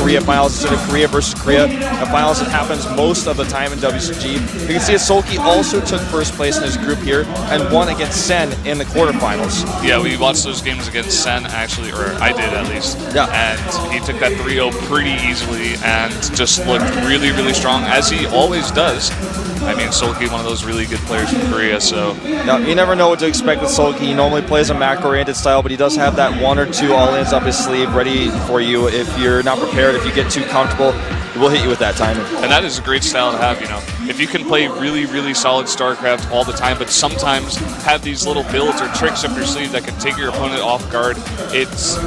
Korea finals instead of Korea versus Korea, a finals that happens most of the time in WCG. You can see that SoulKey also took first place in his group here and won against Sen in the quarterfinals. Yeah, we watched those games against Sen, actually, or I did at least. Yeah. And he took that 3-0 pretty easily and just looked really, really strong, as he always does. I mean, SoulKey, one of those really good players from Korea, so... Now, you never know what to expect with SoulKey. He normally plays a macro-oriented style, but he does have that 1 or 2 all-ins up his sleeve ready for you. If you're not prepared, if you get too comfortable, we'll hit you with that timing. And that is a great style to have, you know. If you can play really, really solid StarCraft all the time, but sometimes have these little builds or tricks up your sleeve that can take your opponent off guard, it's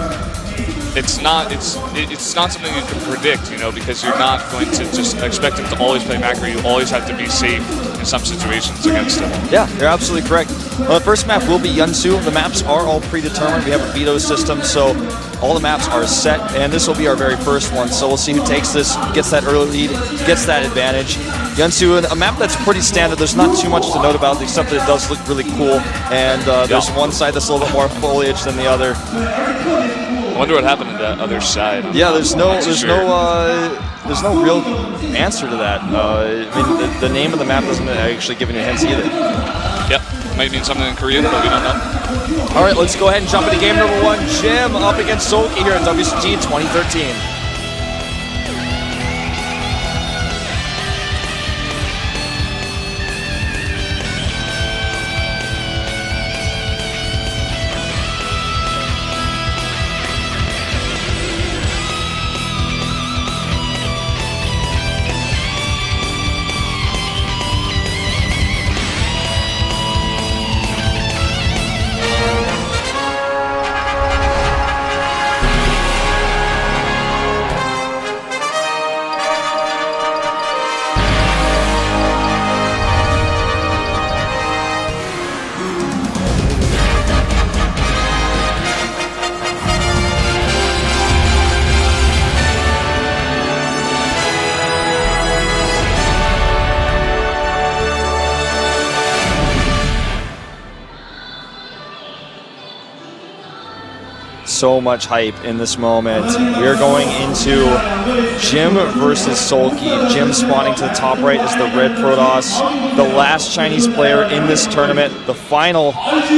not something you can predict, you know, because you're not going to just expect him to always play macro. You always have to be safe in some situations against him. Yeah, you're absolutely correct. Well, the first map will be Yunsu. The maps are all predetermined. We have a veto system, so all the maps are set, and this will be our very first one. So we'll see who takes this, gets that early lead, gets that advantage. Yunsu, a map that's pretty standard. There's not too much to note about it, except that it does look really cool. And there's one side that's a little bit more foliage than the other. I wonder what happened to that other side. Yeah, there's no real answer to that. I mean, the name of the map doesn't actually give any hints either. Yep, might mean something in Korean, but we don't know. All right, let's go ahead and jump into game number 1. Jim up against SoulKey here in WCG 2013. So much hype in this moment. We are going into Jim versus SoulKey. Jim spawning to the top right is the red Protoss, the last Chinese player in this tournament, the final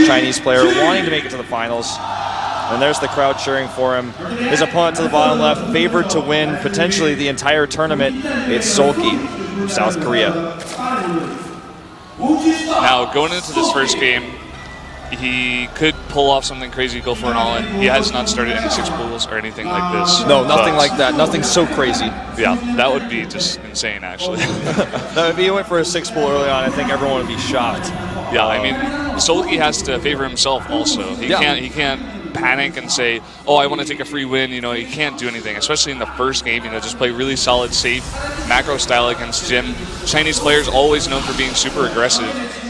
Chinese player wanting to make it to the finals. And there's the crowd cheering for him. His opponent to the bottom left, favored to win potentially the entire tournament. It's SoulKey from South Korea. Now, going into this first game, he could pull off something crazy, go for an all-in. He has not started any 6 pools or anything like this. No, nothing like that. Nothing so crazy. Yeah, that would be just insane, actually. If he went for a 6 pool early on, I think everyone would be shocked. Yeah, I mean, SoulKey has to favor himself also. He can't panic and say, oh, I want to take a free win. You know, he can't do anything, especially in the first game. You know, just play really solid, safe, macro style against Jim. Chinese players always known for being super aggressive,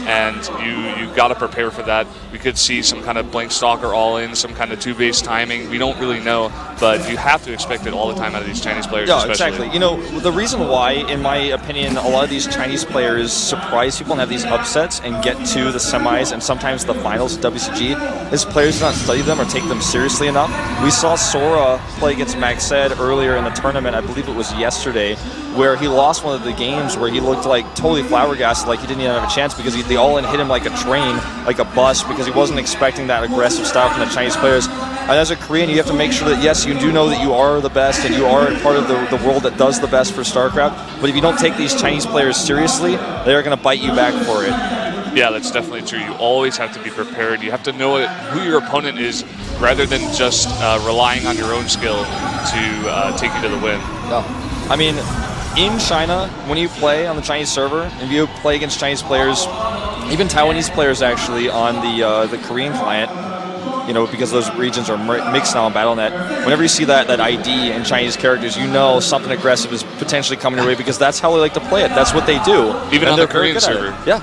and you got to prepare for that. We could see some kind of blank stalker all in, some kind of 2-base timing. We don't really know, but you have to expect it all the time out of these Chinese players. Yeah, especially. exactly. You know, the reason why, in my opinion, a lot of these Chinese players surprise people and have these upsets and get to the semis and sometimes the finals of WCG is players do not study them or take them seriously enough. We saw Sora play against Maxed earlier in the tournament, I believe it was yesterday, where he lost one of the games where he looked like totally flabbergasted, like he didn't even have a chance because the all-in hit him like a train, like a bus, because he wasn't expecting that aggressive style from the Chinese players. And as a Korean, you have to make sure that, yes, you do know that you are the best and you are part of the world that does the best for StarCraft, but if you don't take these Chinese players seriously, they're going to bite you back for it. Yeah, that's definitely true. You always have to be prepared. You have to know who your opponent is rather than just relying on your own skill to take you to the win. Yeah. I mean, in China, when you play on the Chinese server, if you play against Chinese players, even Taiwanese players actually on the Korean client, you know, because those regions are mixed now in Battle.net, whenever you see that ID in Chinese characters, you know something aggressive is potentially coming your way because that's how they like to play it. That's what they do. Even on the Korean server. Yeah.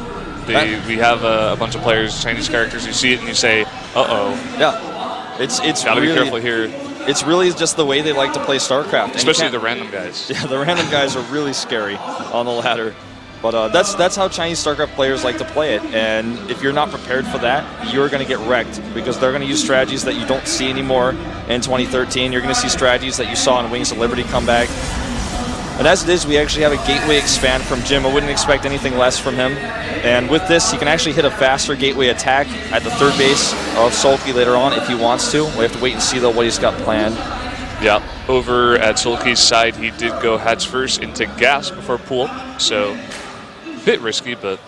We have a bunch of players, Chinese characters, you see it and you say, uh-oh. Yeah. It's gotta really, be careful here. It's really just the way they like to play StarCraft. Especially the random guys. Yeah, the random guys are really scary on the ladder. But that's how Chinese StarCraft players like to play it, and if you're not prepared for that, you're going to get wrecked, because they're going to use strategies that you don't see anymore in 2013. You're going to see strategies that you saw in Wings of Liberty come back. And as it is, we actually have a gateway expand from Jim. I wouldn't expect anything less from him. And with this, he can actually hit a faster gateway attack at the third base of SoulKey later on if he wants to. We have to wait and see, though, what he's got planned. Yeah, over at SoulKey's side, he did go heads first into gas before pool, so a bit risky, but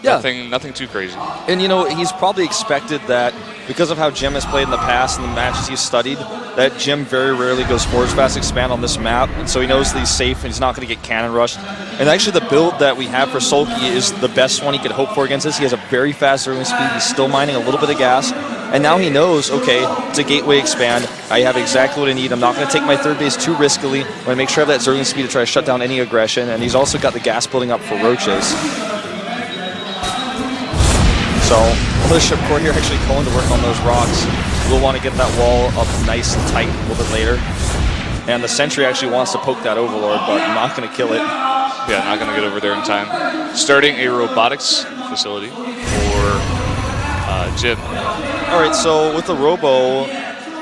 yeah, nothing too crazy. And, you know, he's probably expected that because of how Jim has played in the past and the matches he's studied, that Jim very rarely goes forward fast expand on this map, and so he knows that he's safe and he's not going to get cannon rushed. And actually the build that we have for SoulKey is the best one he could hope for against this. He has a very fast early speed, he's still mining a little bit of gas, and now he knows, okay, it's a gateway expand, I have exactly what I need, I'm not going to take my third base too riskily, I'm going to make sure I have that Zergling speed to try to shut down any aggression, and he's also got the gas building up for roaches. So, Mothership Core here actually going to work on those rocks. We'll want to get that wall up nice and tight a little bit later. And the Sentry actually wants to poke that Overlord, but not going to kill it. Yeah, not going to get over there in time. Starting a robotics facility for Jim. All right, so with the Robo,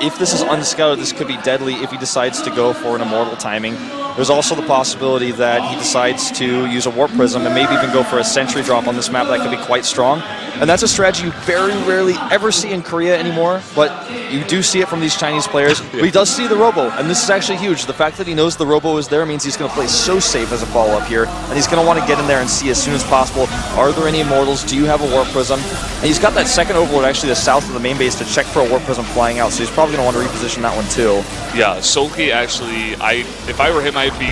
if this is unscouted, this could be deadly if he decides to go for an Immortal timing. There's also the possibility that he decides to use a Warp Prism and maybe even go for a Sentry drop on this map. That could be quite strong. And that's a strategy you very rarely ever see in Korea anymore, but you do see it from these Chinese players. But he does see the Robo, and this is actually huge. The fact that he knows the Robo is there means he's going to play so safe as a follow-up here, and he's going to want to get in there and see as soon as possible, are there any Immortals? Do you have a Warp Prism? And he's got that second Overlord actually the south of the main base to check for a Warp Prism flying out, so he's probably going to want to reposition that one too. Yeah, SoulKey actually, if I were him, I'd be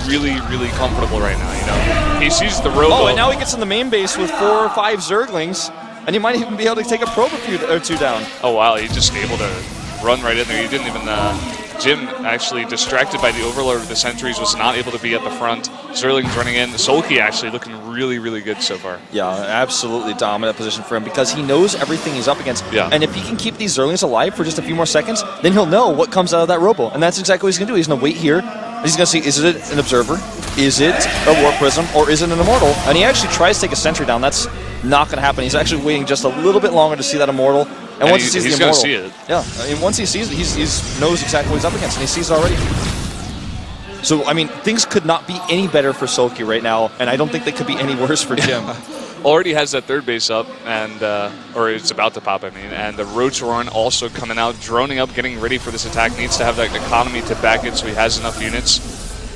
really, really comfortable right now, you know. He sees the Robo. Oh, and now he gets in the main base with 4 or 5 Zerglings, and he might even be able to take a probe or two down. Oh, wow, he's just able to run right in there. He didn't even, Jim actually distracted by the Overlord of the Sentries, was not able to be at the front. Zerling's running in. SoulKey actually looking really, really good so far. Yeah, absolutely dominant position for him because he knows everything he's up against. Yeah. And if he can keep these Zerlings alive for just a few more seconds, then he'll know what comes out of that Robo. And that's exactly what he's going to do. He's going to wait here. He's going to see, is it an Observer? Is it a Warp Prism? Or is it an Immortal? And he actually tries to take a Sentry down. That's not going to happen. He's actually waiting just a little bit longer to see that Immortal. And once he sees the Immortal, see it. Yeah, I mean, once he sees it, he knows exactly what he's up against, and he sees it already. So, I mean, things could not be any better for SoulKey right now, and I don't think they could be any worse for Jim. Already has that third base up, and or it's about to pop, I mean, and the Roach Roarin also coming out, droning up, getting ready for this attack. Needs to have that economy to back it so he has enough units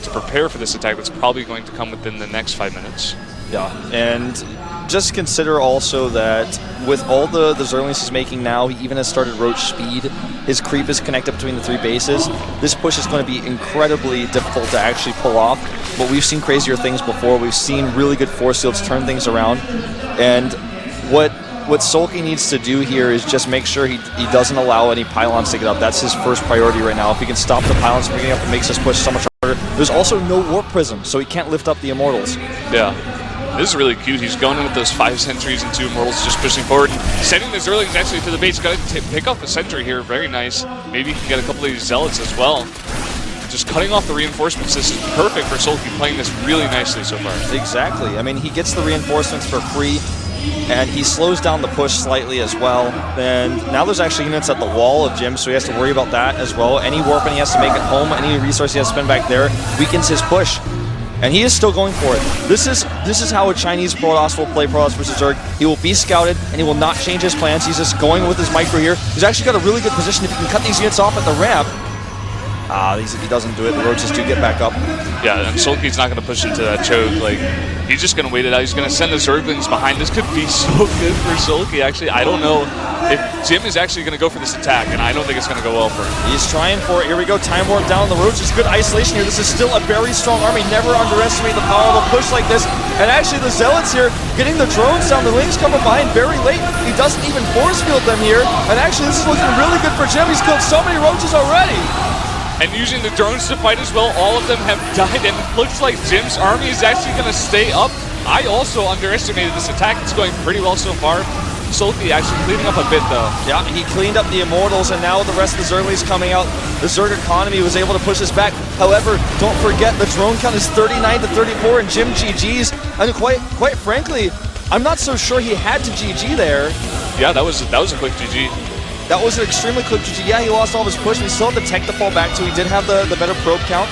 to prepare for this attack that's probably going to come within the next 5 minutes. Yeah, and just consider also that with all the Zerlings he's making now, he even has started Roach speed. His creep is connected between the 3 bases. This push is going to be incredibly difficult to actually pull off, but we've seen crazier things before. We've seen really good force fields turn things around, and what SoulKey needs to do here is just make sure he doesn't allow any pylons to get up. That's his first priority right now. If he can stop the pylons from getting up, it makes this push so much harder. There's also no Warp Prism, so he can't lift up the Immortals. Yeah. This is really cute. He's going in with those 5 Sentries and 2 Immortals, just pushing forward. Sending the Zerlings actually to the base. Got to pick up the Sentry here. Very nice. Maybe he can get a couple of these Zealots as well. Just cutting off the reinforcements. This is perfect for SoulKey, playing this really nicely so far. Exactly. I mean, he gets the reinforcements for free, and he slows down the push slightly as well. And now there's actually units at the wall of Jim, so he has to worry about that as well. Any warping he has to make at home, any resource he has to spend back there, weakens his push. And he is still going for it. This is how a Chinese Protoss will play Protoss versus Zerg. He will be scouted, and he will not change his plans. He's just going with his micro here. He's actually got a really good position. If he can cut these units off at the ramp, he doesn't do it. The roaches do get back up. Yeah, and SoulKey's not going to push into that choke. Like, he's just going to wait it out. He's going to send the Zerglings behind. This could be so good for SoulKey, actually. I don't know if Jim is actually going to go for this attack, and I don't think it's going to go well for him. He's trying for it. Here we go. Time warp down the roaches. Good isolation here. This is still a very strong army. Never underestimate the power of a push like this. And actually, the Zealots here getting the drones down. The Lings coming behind very late. He doesn't even force field them here. And actually, this is looking really good for Jim. He's killed so many roaches already. And using the drones to fight as well, all of them have died, and it looks like Jim's army is actually going to stay up. I also underestimated this attack. It's going pretty well so far. SoulKey actually cleaning up a bit, though. Yeah, he cleaned up the Immortals, and now the rest of the Zerglings coming out. The Zerg economy was able to push this back. However, don't forget the drone count is 39 to 34, and Jim GG's. And quite frankly, I'm not so sure he had to GG there. Yeah, that was a quick GG. That was an extremely quick GG. Yeah, he lost all of his push, but he still had the tech to fall back to. He did have the better probe count.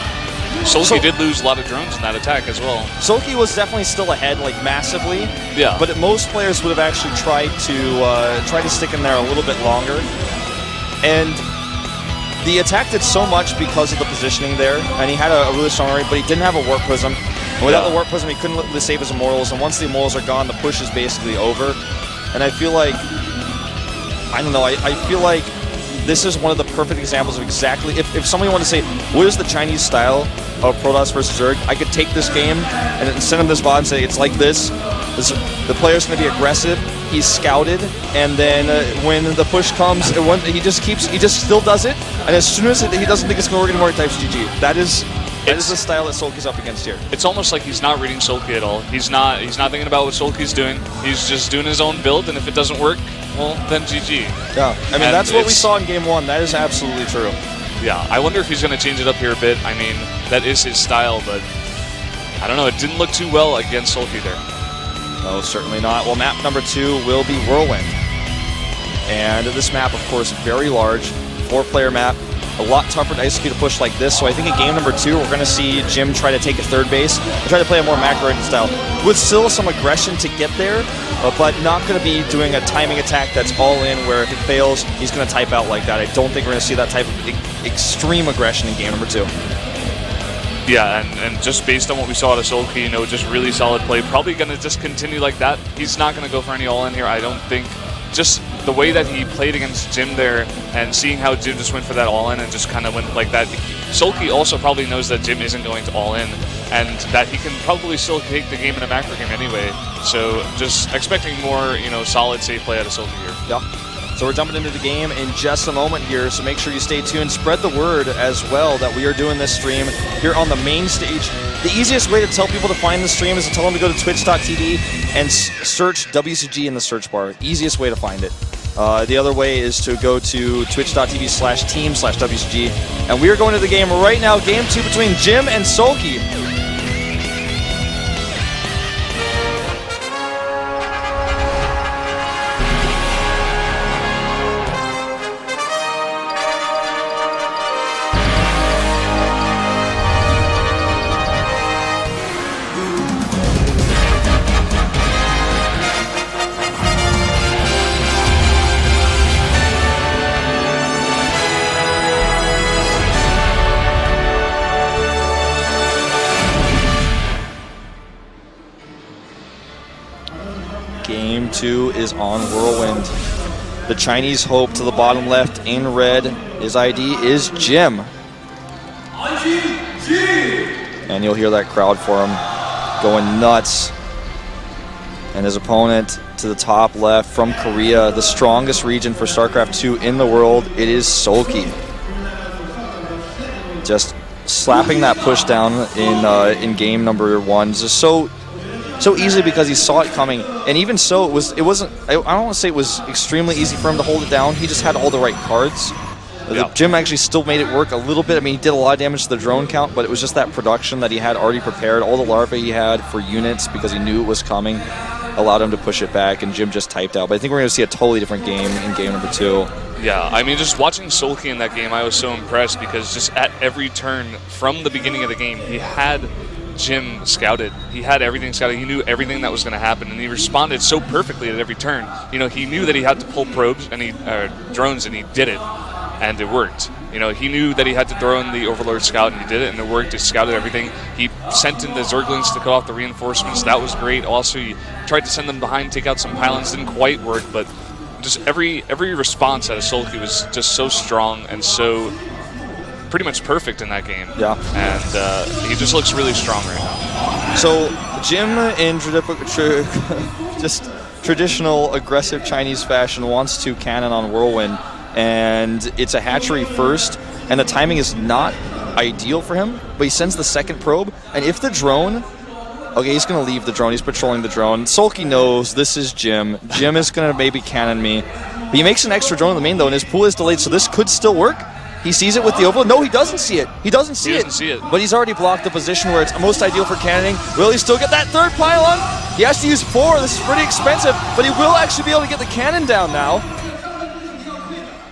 SoulKey did lose a lot of drones in that attack as well. SoulKey was definitely still ahead, like massively. Yeah. But most players would have actually tried to stick in there a little bit longer. And the attack did so much because of the positioning there, and he had a really strong rate, but he didn't have a Warp Prism. And without the Warp Prism, he couldn't save his Immortals, and once the Immortals are gone, the push is basically over. And I feel like, I don't know, I feel like this is one of the perfect examples of exactly, if somebody wanted to say, what is the Chinese style of Protoss versus Zerg, I could take this game and send him this VOD and say, it's like this. The player's going to be aggressive, he's scouted, and then when the push comes, he just still does it, and as soon as he doesn't think it's going to work anymore, he types GG. That is the style that SoulKey's up against here. It's almost like he's not reading SoulKey at all. He's not thinking about what SoulKey's doing. He's just doing his own build, and if it doesn't work, well, then GG. Yeah, I mean, that's what we saw in Game 1. That is absolutely true. Yeah, I wonder if he's going to change it up here a bit. I mean, that is his style, but I don't know. It didn't look too well against SoulKey there. No, certainly not. Well, map number 2 will be Whirlwind. And this map, of course, very large, 4-player map. A lot tougher to execute a push like this, so I think in game number 2, we're going to see Jim try to take a third base and try to play a more macro style, with still some aggression to get there, but not going to be doing a timing attack that's all in, where if it fails, he's going to type out like that. I don't think we're going to see that type of extreme aggression in game number 2. Yeah, and just based on what we saw out of SoulKey, just really solid play. Probably going to just continue like that. He's not going to go for any all-in here, I don't think. Just the way that he played against Jim there, and seeing how Jim just went for that all-in and just kind of went like that. SoulKey also probably knows that Jim isn't going to all-in, and that he can probably still take the game in a macro game anyway. So just expecting more, solid, safe play out of SoulKey here. Yeah. So we're jumping into the game in just a moment here, so make sure you stay tuned. Spread the word as well that we are doing this stream here on the main stage. The easiest way to tell people to find the stream is to tell them to go to twitch.tv and search WCG in the search bar. Easiest way to find it. The other way is to go to twitch.tv/team/WCG. And we are going to the game right now, game 2 between Jim and SoulKey. Game 2 is on Whirlwind. The Chinese hope to the bottom left in red. His ID is Jim. And you'll hear that crowd for him going nuts. And his opponent to the top left from Korea, the strongest region for StarCraft II in the world, it is SoulKey. Just slapping that push down in game number 1. Just so easy because he saw it coming, and even so, it wasn't. I don't want to say it was extremely easy for him to hold it down. He just had all the right cards. Yeah. Jim actually still made it work a little bit. I mean, he did a lot of damage to the drone count, but it was just that production that he had already prepared. All the larvae he had for units because he knew it was coming allowed him to push it back, and Jim just typed out. But I think we're going to see a totally different game in game number 2. Yeah, I mean, just watching SoulKey in that game, I was so impressed because just at every turn from the beginning of the game, he had Jim scouted. He had everything scouted. He knew everything that was going to happen, and he responded so perfectly at every turn. He knew that he had to pull probes and drones, and he did it, and it worked. He knew that he had to throw in the Overlord Scout, and he did it, and it worked. He scouted everything. He sent in the Zerglings to cut off the reinforcements. That was great. Also, he tried to send them behind, take out some pylons. Didn't quite work, but just every response out of SoulKey was just so strong and so pretty much perfect in that game. Yeah. And he just looks really strong right now. So Jim, in just traditional aggressive Chinese fashion, wants to cannon on Whirlwind, and it's a hatchery first, and the timing is not ideal for him, but he sends the second probe, and if the drone Okay, he's going to leave the drone. He's patrolling the drone. SoulKey knows this is Jim. Jim is going to maybe cannon me. But he makes an extra drone in the main, though, and his pool is delayed, so this could still work. He sees it with the overload. No, he doesn't see it. He doesn't see it. But he's already blocked the position where it's most ideal for cannoning. Will he still get that third pylon? He has to use 4. This is pretty expensive, but he will actually be able to get the cannon down now.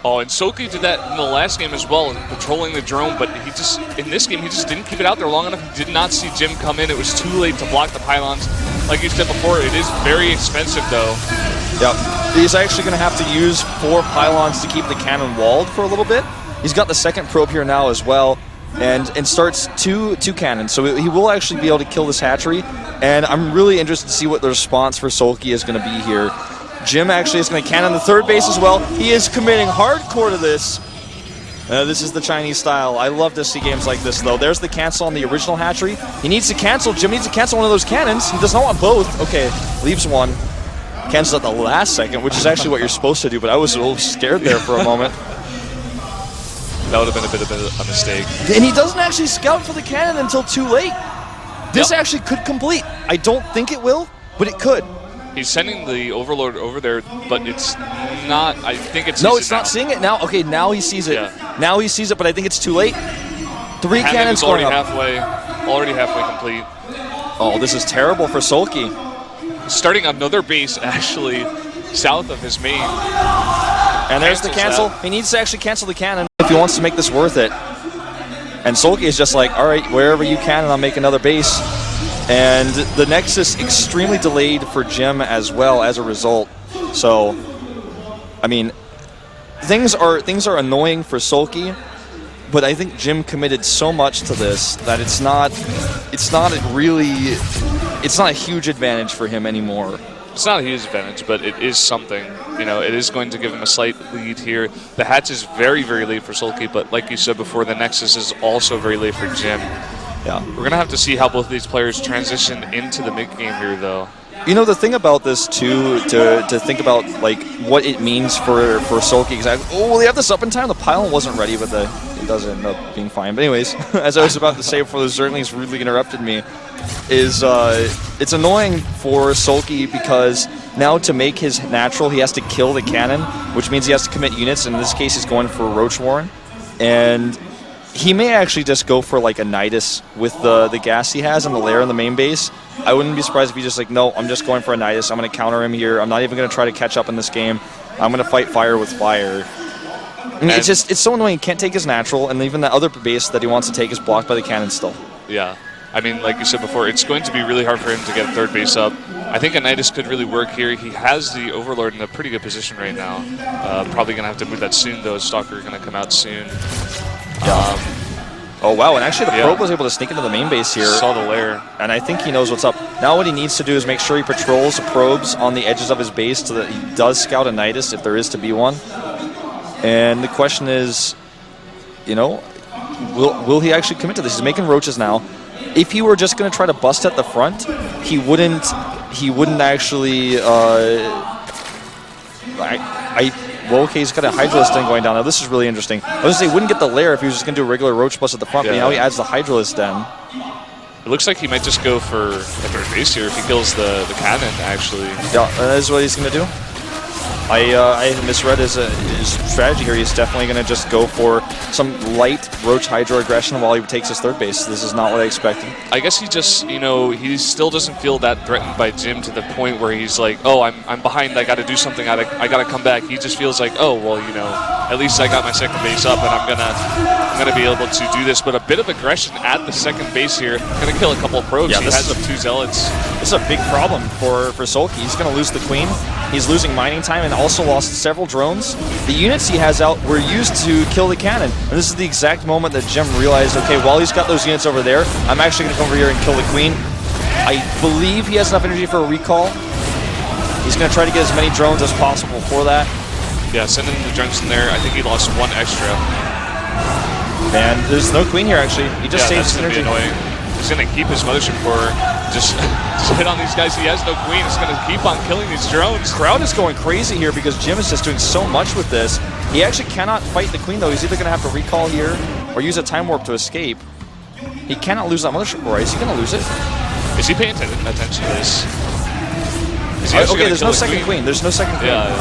Oh, and SoulKey did that in the last game as well, patrolling the drone, but he just, in this game, he just didn't keep it out there long enough. He did not see Jim come in. It was too late to block the pylons. Like you said before, it is very expensive, though. Yep. He's actually going to have to use 4 pylons to keep the cannon walled for a little bit. He's got the second probe here now as well, and starts two cannons. So he will actually be able to kill this hatchery, and I'm really interested to see what the response for SoulKey is going to be here. Jim actually is going to cannon the third base as well. He is committing hardcore to this. This is the Chinese style. I love to see games like this, though. There's the cancel on the original hatchery. He needs to cancel. Jim needs to cancel one of those cannons. He does not want both. Okay, leaves one. Cancels at the last second, which is actually what you're supposed to do, but I was a little scared there for a moment. That would have been a bit of a mistake. And he doesn't actually scout for the cannon until too late. This actually could complete. I don't think it will, but it could. He's sending the overlord over there, but it's not. I think it's. No, it's not seeing it now. Okay, now he sees it. Yeah. Now he sees it, but I think it's too late. 3 cannons already going up. already halfway complete. Oh, this is terrible for SoulKey. Starting another base actually south of his main. And there's the cancel. He needs to actually cancel the cannon if he wants to make this worth it. And SoulKey is just like, all right, wherever you can, and I'll make another base. And the Nexus extremely delayed for Jim as well as a result. So, I mean, things are annoying for SoulKey, but I think Jim committed so much to this that it's not a huge advantage for him anymore. It's not a huge advantage, but it is something. You know, it is going to give him a slight lead here. The hatch is very, very late for SoulKey, but like you said before, the Nexus is also very late for Jim. Yeah. We're going to have to see how both of these players transition into the mid-game here, though. You know, the thing about this, too, to think about, like, what it means for SoulKey, exactly. Oh, they have this up in time. The pylon wasn't ready, but it does end up being fine. But anyways, as I was about to say before the Zerglings rudely interrupted me, is it's annoying for SoulKey because now to make his natural, he has to kill the cannon, which means he has to commit units. In this case, he's going for Roach Warren. And he may actually just go for like a Nidus with the gas he has and the lair in the main base. I wouldn't be surprised if he's just like, no, I'm just going for a Nidus. I'm going to counter him here. I'm not even going to try to catch up in this game. I'm going to fight fire with fire. I mean, it's so annoying. He can't take his natural, and even the other base that he wants to take is blocked by the cannon still. Yeah. I mean, like you said before, it's going to be really hard for him to get a third base up. I think a Nidus could really work here. He has the Overlord in a pretty good position right now. Probably going to have to move that soon, though. Stalker going to come out soon. Yeah. Oh, wow, and actually the probe was able to sneak into the main base here. Saw the lair. And I think he knows what's up. Now what he needs to do is make sure he patrols the probes on the edges of his base so that he does scout a Nidus if there is to be one. And the question is, you know, will he actually commit to this? He's making roaches now. If he were just going to try to bust at the front, he wouldn't actually, well, okay, he's got a Hydralisk Den going down now. This is really interesting. I was going to say he wouldn't get the lair if he was just going to do a regular roach bust at the front, but now he adds the Hydralisk Den. It looks like he might just go for a third base here if he kills the cannon, actually. Yeah, that is what he's going to do. I misread his strategy here. He's definitely going to just go for some light Roach Hydra aggression while he takes his third base. This is not what I expected. I guess he just, you know, he still doesn't feel that threatened by Jim to the point where he's like, oh, I'm behind, I got to do something, I got to come back. He just feels like, oh, well, you know, at least I got my second base up and I'm gonna be able to do this. But a bit of aggression at the second base here, gonna kill a couple of probes. Yeah, he has 2 zealots. This is a big problem for SoulKey. He's gonna lose the queen. He's losing mining time and also lost several drones. The units he has out were used to kill the cannon. And this is the exact moment that Jim realized, okay, while he's got those units over there, I'm actually going to come over here and kill the queen. I believe he has enough energy for a recall. He's going to try to get as many drones as possible for that. Yeah, sending the drones in there. I think he lost 1 extra. And there's no queen here, actually. He just saves his energy. Annoying. He's going to keep his mothership core. Just hit on these guys. He has no queen. He's going to keep on killing these drones. Crowd is going crazy here because Jim is just doing so much with this. He actually cannot fight the queen, though. He's either going to have to recall here or use a time warp to escape. He cannot lose that mothership core. Is he going to lose it? Is he paying attention to this? Okay, there's no second queen. There's no second queen. Yeah.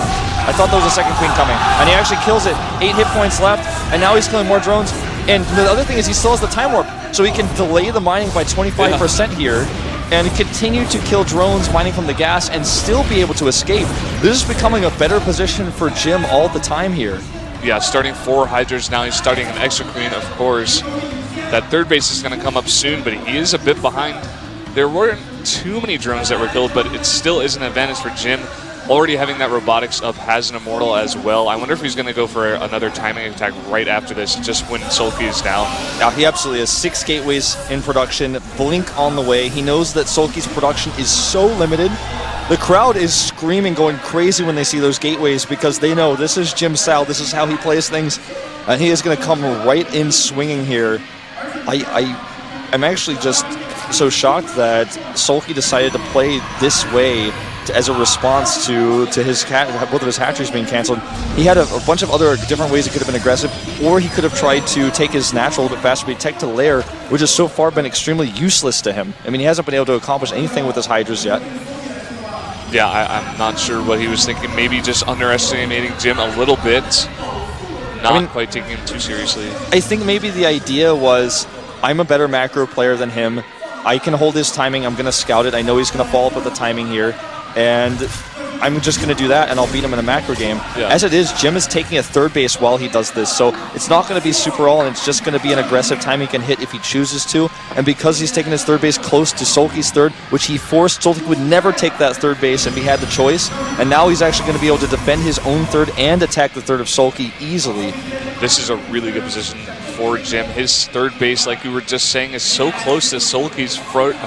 I thought there was a second queen coming. And he actually kills it. 8 hit points left, and now he's killing more drones. And the other thing is he still has the time warp, so he can delay the mining by 25% here and continue to kill drones mining from the gas and still be able to escape. This is becoming a better position for Jim all the time here. Yeah, starting 4 Hydras, now he's starting an extra queen, of course. That third base is going to come up soon, but he is a bit behind. There weren't too many drones that were killed, but it still is an advantage for Jim. Already having that robotics up has an immortal as well. I wonder if he's going to go for another timing attack right after this, just when SoulKey is down. Yeah, he absolutely has 6 gateways in production, Blink on the way. He knows that SoulKey's production is so limited. The crowd is screaming, going crazy when they see those gateways because they know this is Jim's style, this is how he plays things, and he is going to come right in swinging here. I'm actually just so shocked that SoulKey decided to play this way as a response to both of his hatcheries being canceled. He had a bunch of other different ways he could have been aggressive, or he could have tried to take his natural a little bit faster, but tech to lair, which has so far been extremely useless to him. I mean, he hasn't been able to accomplish anything with his Hydras yet. Yeah, I'm not sure what he was thinking. Maybe just underestimating Jim a little bit. Not quite taking him too seriously. I think maybe the idea was, I'm a better macro player than him. I can hold his timing. I'm going to scout it. I know he's going to follow up with the timing here. And I'm just going to do that, and I'll beat him in a macro game. Yeah. As it is, Jim is taking a third base while he does this, so it's not going to be super all, and it's just going to be an aggressive time he can hit if he chooses to. And because he's taking his third base close to SoulKey's third, which he forced, SoulKey would never take that third base if he had the choice. And now he's actually going to be able to defend his own third and attack the third of SoulKey easily. This is a really good position for Jim. His third base, like we were just saying, is so close to SoulKey's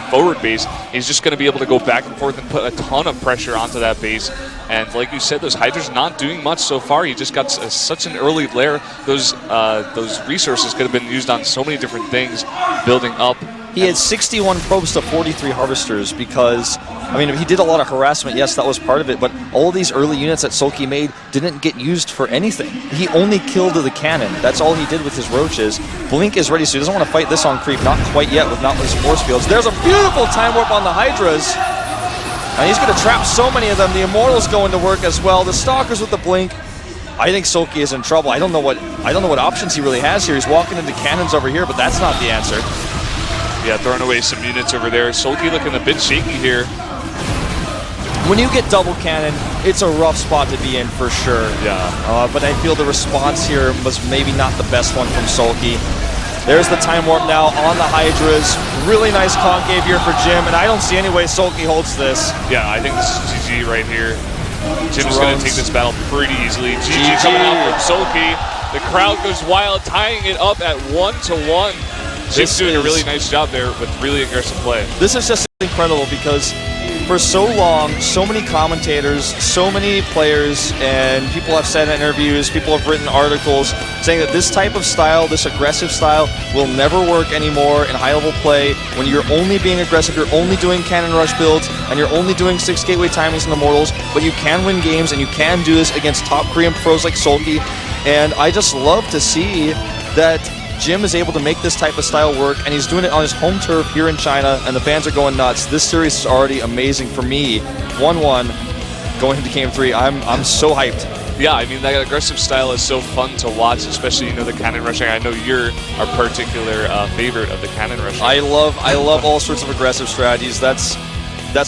forward base. He's just going to be able to go back and forth and put a ton of pressure onto that base. And like you said, those Hydras not doing much so far. He just got such an early lair. Those resources could have been used on so many different things, building up. He had 61 probes to 43 harvesters because, I mean, he did a lot of harassment. Yes, that was part of it, but all these early units that SoulKey made didn't get used for anything. He only killed the cannon. That's all he did with his roaches. Blink is ready, so he doesn't want to fight this on creep. Not quite yet with not his force fields. There's a beautiful time warp on the Hydras. And he's going to trap so many of them. The Immortals going to work as well. The Stalkers with the Blink. I think SoulKey is in trouble. I don't know what options he really has here. He's walking into cannons over here, but that's not the answer. Yeah, throwing away some units over there. SoulKey looking a bit shaky here. When you get double cannon, it's a rough spot to be in for sure. Yeah. But I feel the response here was maybe not the best one from SoulKey. There's the time warp now on the Hydras. Really nice concave here for Jim, and I don't see any way SoulKey holds this. Yeah, I think this is GG right here. Jim's going to take this battle pretty easily. GG coming out from SoulKey. The crowd goes wild, tying it up at 1-1. Jim's doing a really nice job there with really aggressive play. This is just incredible because for so long, so many commentators, so many players, and people have said in interviews, people have written articles saying that this type of style, this aggressive style, will never work anymore in high-level play when you're only being aggressive, you're only doing cannon rush builds, and you're only doing 6 gateway timings and Immortals, but you can win games, and you can do this against top Korean pros like SoulKey. And I just love to see that Jim is able to make this type of style work, and he's doing it on his home turf here in China, and the fans are going nuts. This series is already amazing for me. 1-1 going into Game 3. I'm so hyped. Yeah, I mean, that aggressive style is so fun to watch, especially, the cannon rushing. I know you're a particular favorite of the cannon rushing. I love all sorts of aggressive strategies. That's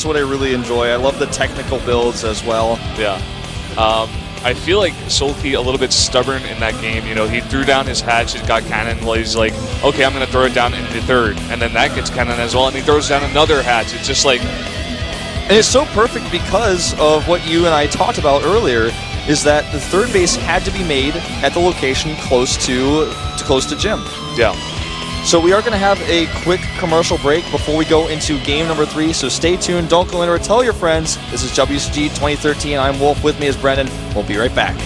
what I really enjoy. I love the technical builds as well. Yeah. I feel like SoulKey a little bit stubborn in that game. He threw down his hatch, he got cannon. Well, he's like, okay, I'm going to throw it down in the third. And then that gets cannon as well, and he throws down another hatch. It's just like... And it's so perfect because of what you and I talked about earlier, is that the third base had to be made at the location close to Jim. Yeah. So we are going to have a quick commercial break before we go into game number 3. So stay tuned. Don't go anywhere. Tell your friends. This is WCG 2013. I'm Wolf. With me is Brendan. We'll be right back.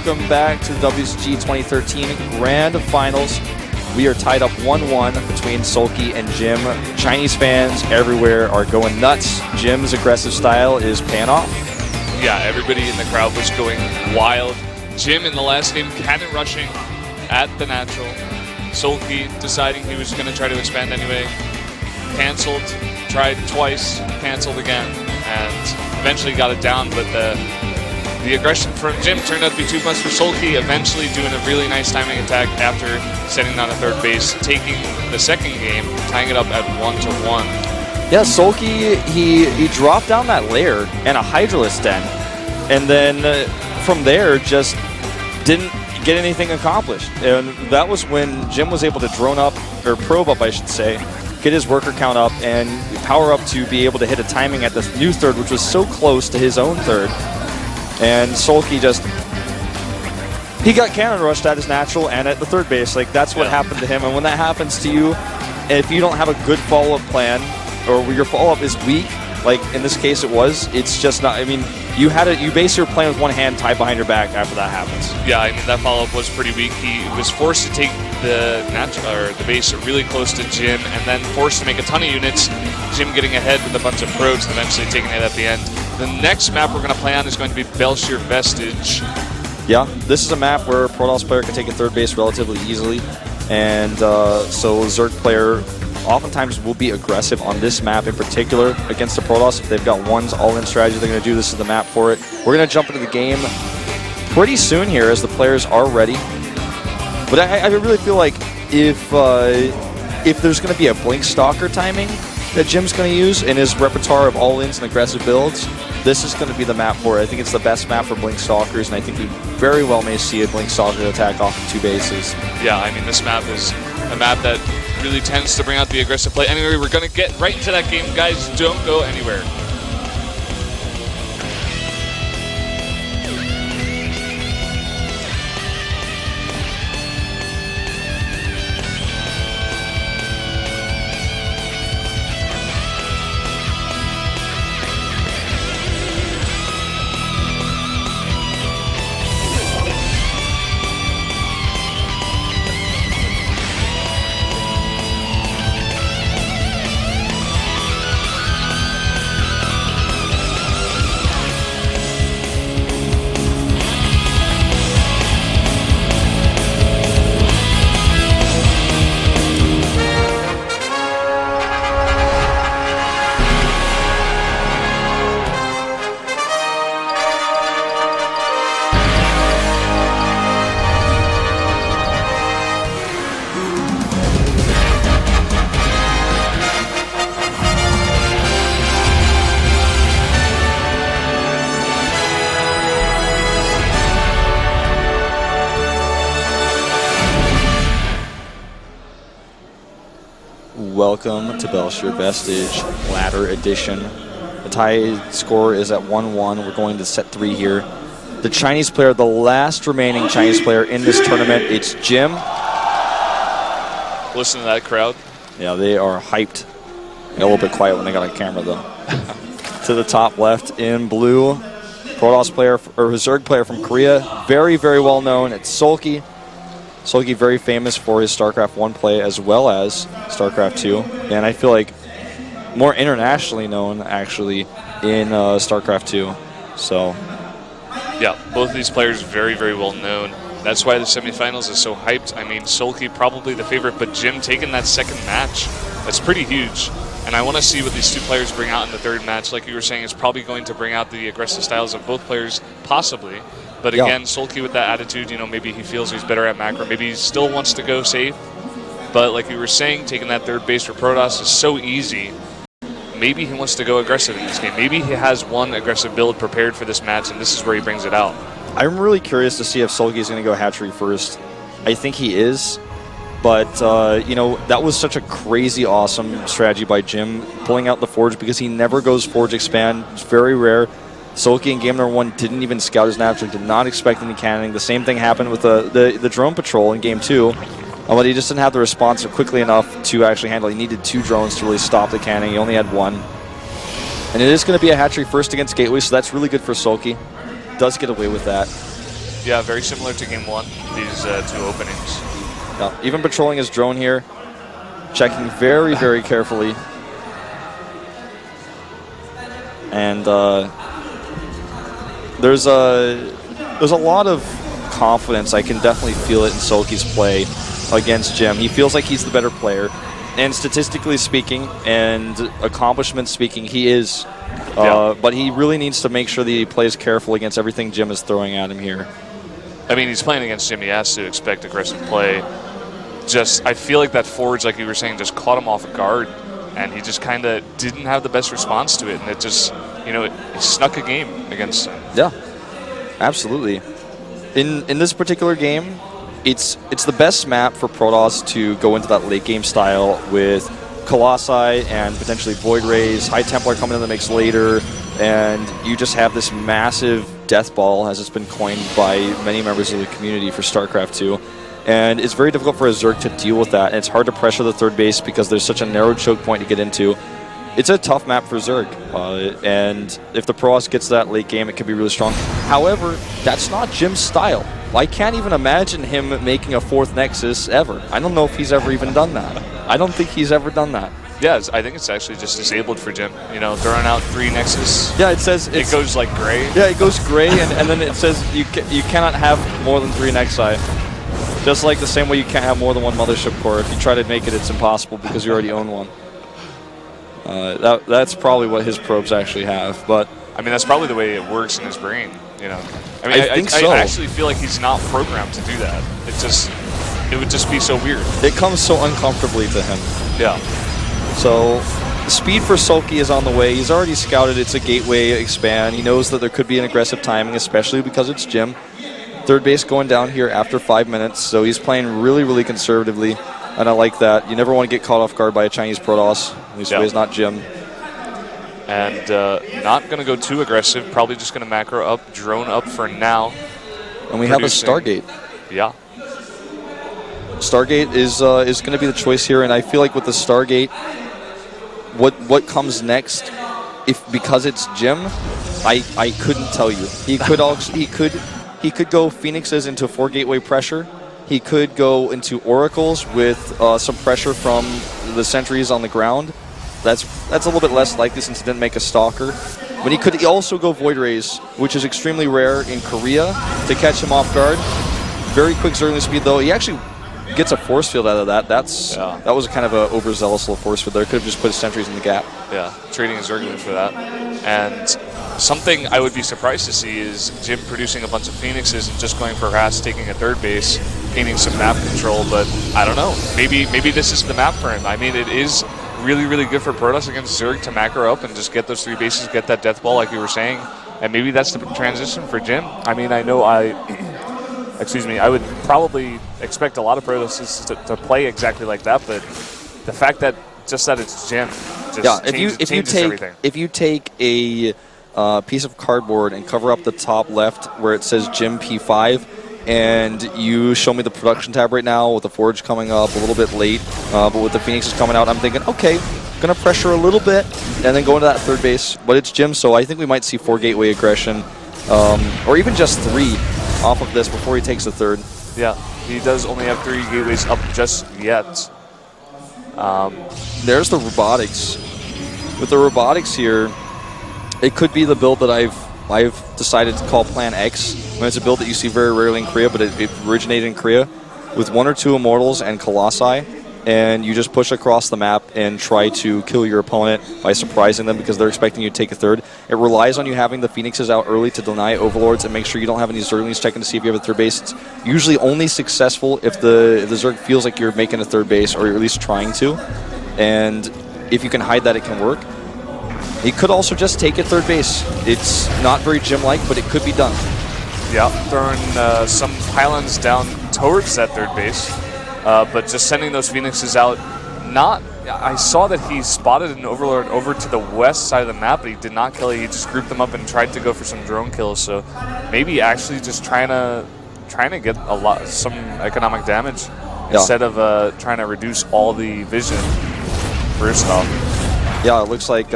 welcome back to the WCG 2013 Grand Finals. We are tied up 1-1 between SoulKey and Jim. Chinese fans everywhere are going nuts. Jim's aggressive style is paying off. Yeah, everybody in the crowd was going wild. Jim in the last game, cannon rushing at the natural. SoulKey deciding he was going to try to expand anyway. Canceled, tried twice, canceled again, and eventually got it down, but the aggression from Jim turned out to be too much for SoulKey, eventually doing a really nice timing attack after setting down a third base, taking the second game, tying it up at 1-1. Yeah, SoulKey, he dropped down that layer and a Hydralisk Den, and then from there just didn't get anything accomplished. And that was when Jim was able to drone up, or probe up I should say, get his worker count up and power up to be able to hit a timing at the new third, which was so close to his own third. And SoulKey he got cannon rushed at his natural and at the third base. Like, that's what happened to him. And when that happens to you, if you don't have a good follow-up plan, or your follow-up is weak, like in this case it was, it's just not, I mean, you base your plan with one hand tied behind your back after that happens. Yeah, I mean, that follow-up was pretty weak. He was forced to take the base really close to Jim, and then forced to make a ton of units. Jim getting ahead with a bunch of probes and eventually taking it at the end. The next map we're going to play on is going to be Belshire Vestige. Yeah, this is a map where a Protoss player can take a third base relatively easily, and so Zerg player oftentimes will be aggressive on this map in particular against the Protoss. If they've got one's all-in strategy, they're going to do this as the map for it. We're going to jump into the game pretty soon here as the players are ready. But I really feel like if there's going to be a Blink Stalker timing that Jim's going to use in his repertoire of all-ins and aggressive builds, this is going to be the map for it. I think it's the best map for Blink Stalkers, and I think we very well may see a Blink Stalker attack off of 2 bases. Yeah, I mean, this map is a map that really tends to bring out the aggressive play. Anyway, we're going to get right into that game. Guys, don't go anywhere. Welcome to Belshire Vestige Ladder Edition. The tie score is at 1-1. We're going to set 3 here. The Chinese player, the last remaining Chinese player in this tournament, it's Jim. Listen to that crowd. Yeah, they are hyped. A little bit quiet when they got a camera, though. To the top left in blue, Protoss player, or Zerg player from Korea. Very, very well known. It's SoulKey. SoulKey very famous for his StarcraftI play as well as StarcraftII, and I feel like more internationally known actually in StarcraftII. So, yeah, both of these players very, very well known. That's why the semifinals is so hyped. I mean, SoulKey probably the favorite, but Jim taking that second match, that's pretty huge. And I want to see what these 2 players bring out in the third match. Like you were saying, it's probably going to bring out the aggressive styles of both players, possibly. But again, SoulKey with that attitude, you know, maybe he feels he's better at macro. Maybe he still wants to go safe. But like you were saying, taking that third base for Protoss is so easy. Maybe he wants to go aggressive in this game. Maybe he has one aggressive build prepared for this match, and this is where he brings it out. I'm really curious to see if SoulKey is going to go hatchery first. I think he is. But, you know, that was such a crazy awesome strategy by Jim, pulling out the Forge, because he never goes Forge Expand. It's very rare. SoulKey in game number 1 didn't even scout his natural, did not expect any cannoning. The same thing happened with the drone patrol in game 2. But he just didn't have the response quickly enough to actually handle. He needed 2 drones to really stop the cannoning. He only had 1. And it is going to be a hatchery first against Gateway, so that's really good for SoulKey. Does get away with that. Yeah, very similar to game 1, these 2 openings. Yeah, even patrolling his drone here, checking very, very carefully. And there's a lot of confidence. I can definitely feel it in SoulKey's play against Jim. He feels like he's the better player. And statistically speaking and accomplishment speaking, he is. But he really needs to make sure that he plays careful against everything Jim is throwing at him here. I mean, he's playing against Jim. He has to expect aggressive play. I feel like that forwards, like you were saying, just caught him off guard. And he just kind of didn't have the best response to it. And it just, it snuck a game against him. Yeah, absolutely. In this particular game, it's the best map for Protoss to go into that late game style with Colossi and potentially Void Rays, High Templar coming in the mix later, and you just have this massive death ball, as it's been coined by many members of the community for StarCraft II. And it's very difficult for a Zerg to deal with that, and it's hard to pressure the third base because there's such a narrow choke point to get into. It's a tough map for Zerg, and if the Protoss gets to that late game, it can be really strong. However, that's not Jim's style. I can't even imagine him making a 4th Nexus ever. I don't know if he's ever even done that. I don't think he's ever done that. Yeah, I think it's actually just disabled for Jim. Throwing out 3 Nexus. Yeah, it says it goes like gray. Yeah, it goes gray, and then it says you cannot have more than 3 Nexi. Just like the same way you can't have more than 1 Mothership Core. If you try to make it, it's impossible because you already own one. That's probably what his probes actually have, but I mean, that's probably the way it works in his brain. I mean, I think so. I actually feel like he's not programmed to do that. It would just be so weird. It comes so uncomfortably to him. Yeah. So, speed for SoulKey is on the way. He's already scouted it's a gateway expand. He knows that there could be an aggressive timing, especially because it's Jim. Third base going down here after 5 minutes, so he's playing really, really conservatively, and I like that. You never want to get caught off guard by a Chinese Protoss. At least he's not Jim. And not going to go too aggressive. Probably just going to macro up, drone up for now. And we have a Stargate. Yeah. Stargate is going to be the choice here, and I feel like with the Stargate, what comes next, because it's Jim, I couldn't tell you. He could go Phoenixes into 4 gateway pressure. He could go into Oracles with some pressure from the sentries on the ground. That's a little bit less likely since he didn't make a Stalker. But he could also go Void Rays, which is extremely rare in Korea, to catch him off guard. Very quick Zergling speed, though. He actually gets a force field out of that. That was kind of an overzealous little force field there. Could have just put his sentries in the gap. Yeah, trading his Zergling for that. And something I would be surprised to see is Jim producing a bunch of Phoenixes and just going for harass, taking a third base, gaining some map control. But I don't know. Maybe this is the map for him. I mean, it is really, really good for Protoss against Zerg to macro up and just get those 3 bases, get that death ball like you were saying. And maybe that's the transition for Jim. I mean, I know I would probably expect a lot of Protoss to play exactly like that, but the fact that it's Jim just changes everything. If you take a piece of cardboard and cover up the top left where it says Jim P5, and you show me the production tab right now with the Forge coming up a little bit late, but with the Phoenixes coming out, I'm thinking, okay, going to pressure a little bit and then go into that third base. But it's Jim, so I think we might see 4 gateway aggression, or even just 3 off of this before he takes the third. Yeah, he does only have 3 gateways up just yet. There's the robotics. With the robotics here, it could be the build that I've decided to call Plan X. It's a build that you see very rarely in Korea, but it originated in Korea with 1 or 2 Immortals and Colossi, and you just push across the map and try to kill your opponent by surprising them because they're expecting you to take a third. It relies on you having the Phoenixes out early to deny Overlords and make sure you don't have any Zerglings checking to see if you have a third base. It's usually only successful if the Zerg feels like you're making a third base, or you're at least trying to. And if you can hide that, it can work. He could also just take a third base. It's not very Jim-like, but it could be done. Yeah, throwing some pylons down towards that third base, but just sending those Phoenixes out. I saw that he spotted an Overlord over to the west side of the map, but he did not kill it. He just grouped them up and tried to go for some drone kills. So maybe actually just trying to get some economic damage instead of trying to reduce all the vision first off. Yeah, it looks like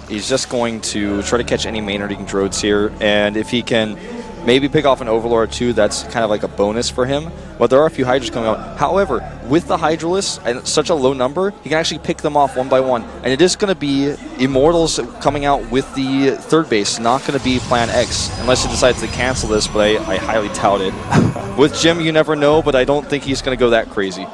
he's just going to try to catch any main raiding droids here, and if he can Maybe pick off an Overlord too. That's kind of like a bonus for him. But there are a few Hydras coming out. However, with the Hydralisk and such a low number, he can actually pick them off one by one. And it is going to be Immortals coming out with the third base, not going to be Plan X, unless he decides to cancel this, but I highly doubt it. With Jim, you never know, but I don't think he's going to go that crazy.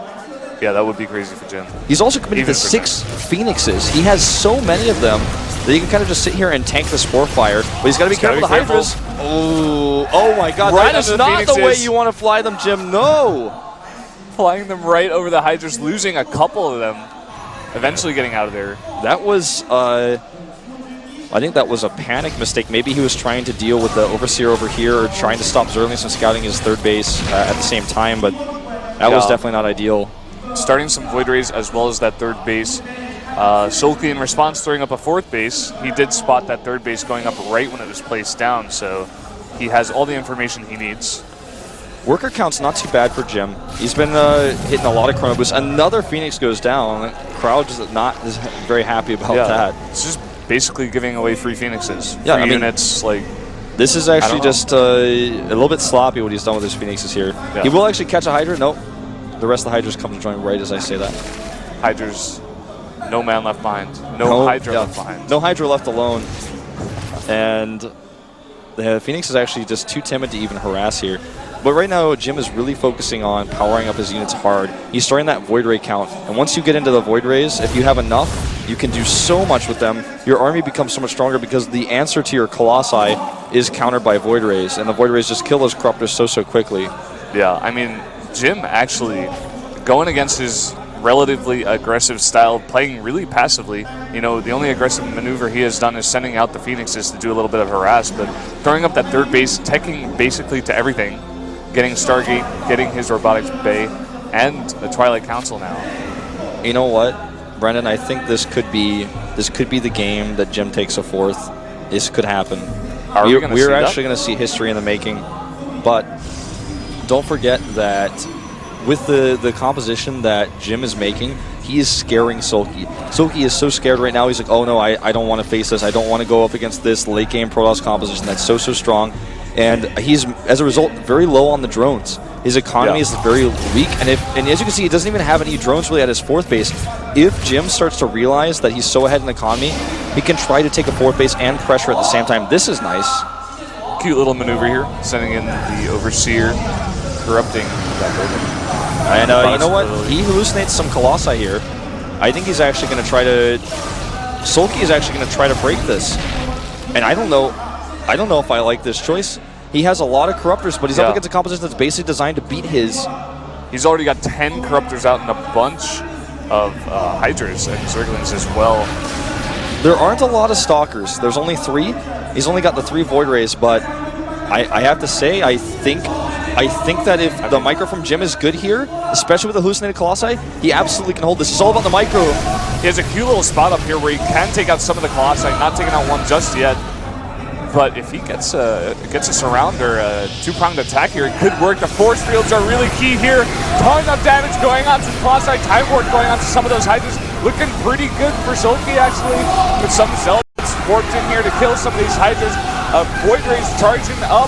Yeah, that would be crazy for Jim. He's also committed to 6 Phoenixes. He has so many of them that he can kind of just sit here and tank the Spore Fire. But he's got to be careful with the Hydras. Oh my god, that is not the way you want to fly them, Jim. No! Flying them right over the Hydras, losing a couple of them. Eventually getting out of there. That was, I think that was a panic mistake. Maybe he was trying to deal with the Overseer over here or trying to stop Zerlings from scouting his third base at the same time, but that was definitely not ideal. Starting some Void Rays as well as that third base. SoulKey in response throwing up a fourth base. He did spot that third base going up right when it was placed down, so he has all the information he needs. Worker count's not too bad for Jim. He's been hitting a lot of Chrono Boosts. Another Phoenix goes down. The crowd is not very happy about that. It's just basically giving away free Phoenixes. Yeah, free units, like... This is actually just a little bit sloppy what he's done with his Phoenixes here. Yeah. He will actually catch a Hydra. Nope. The rest of the Hydras come to join right as I say that. Hydras, no man left behind. No Hydra left behind. No Hydra left alone. And the Phoenix is actually just too timid to even harass here. But right now, Jim is really focusing on powering up his units hard. He's starting that Void Ray count. And once you get into the Void Rays, if you have enough, you can do so much with them. Your army becomes so much stronger because the answer to your Colossi is countered by Void Rays. And the Void Rays just kill those Corruptors so quickly. Yeah, I mean, Jim actually going against his relatively aggressive style, playing really passively. You know, the only aggressive maneuver he has done is sending out the Phoenixes to do a little bit of harass, but throwing up that third base, teching basically to everything, getting Stargate, getting his Robotics Bay, and the Twilight Council now. You know what, Brendan? I think this could be the game that Jim takes a fourth. This could happen. We're actually going to see history in the making, but don't forget that with the composition that Jim is making, he is scaring SoulKey. SoulKey is so scared right now, he's like, oh no, I don't want to face this. I don't want to go up against this late game Protoss composition that's so strong. And he's, as a result, very low on the drones. His economy is very weak, and as you can see, he doesn't even have any drones really at his fourth base. If Jim starts to realize that he's so ahead in economy, he can try to take a fourth base and pressure at the same time. This is nice. Cute little maneuver here, sending in the Overseer, corrupting that building. And you know what? He hallucinates some Colossi here. I think he's actually going to try to... SoulKey is actually going to try to break this. And I don't know if I like this choice. He has a lot of Corruptors, but he's up against a composition that's basically designed to beat his. He's already got 10 Corruptors out and a bunch of Hydras and Zerglings as well. There aren't a lot of Stalkers. There's only 3. He's only got the 3 Void Rays, but I have to say, I think that if the micro from Jim is good here, especially with the hallucinated Colossi, he absolutely can hold this. It's all about the micro. He has a cute little spot up here where he can take out some of the Colossi, not taking out one just yet. But if he gets a surround or a two-pronged attack here, it could work. The force fields are really key here. Ton of damage going on to the Colossi. Time Ward going on to some of those Hydras. Looking pretty good for SoulKey, actually. With some Zealots warped in here to kill some of these Hydras. Void Rays charging up.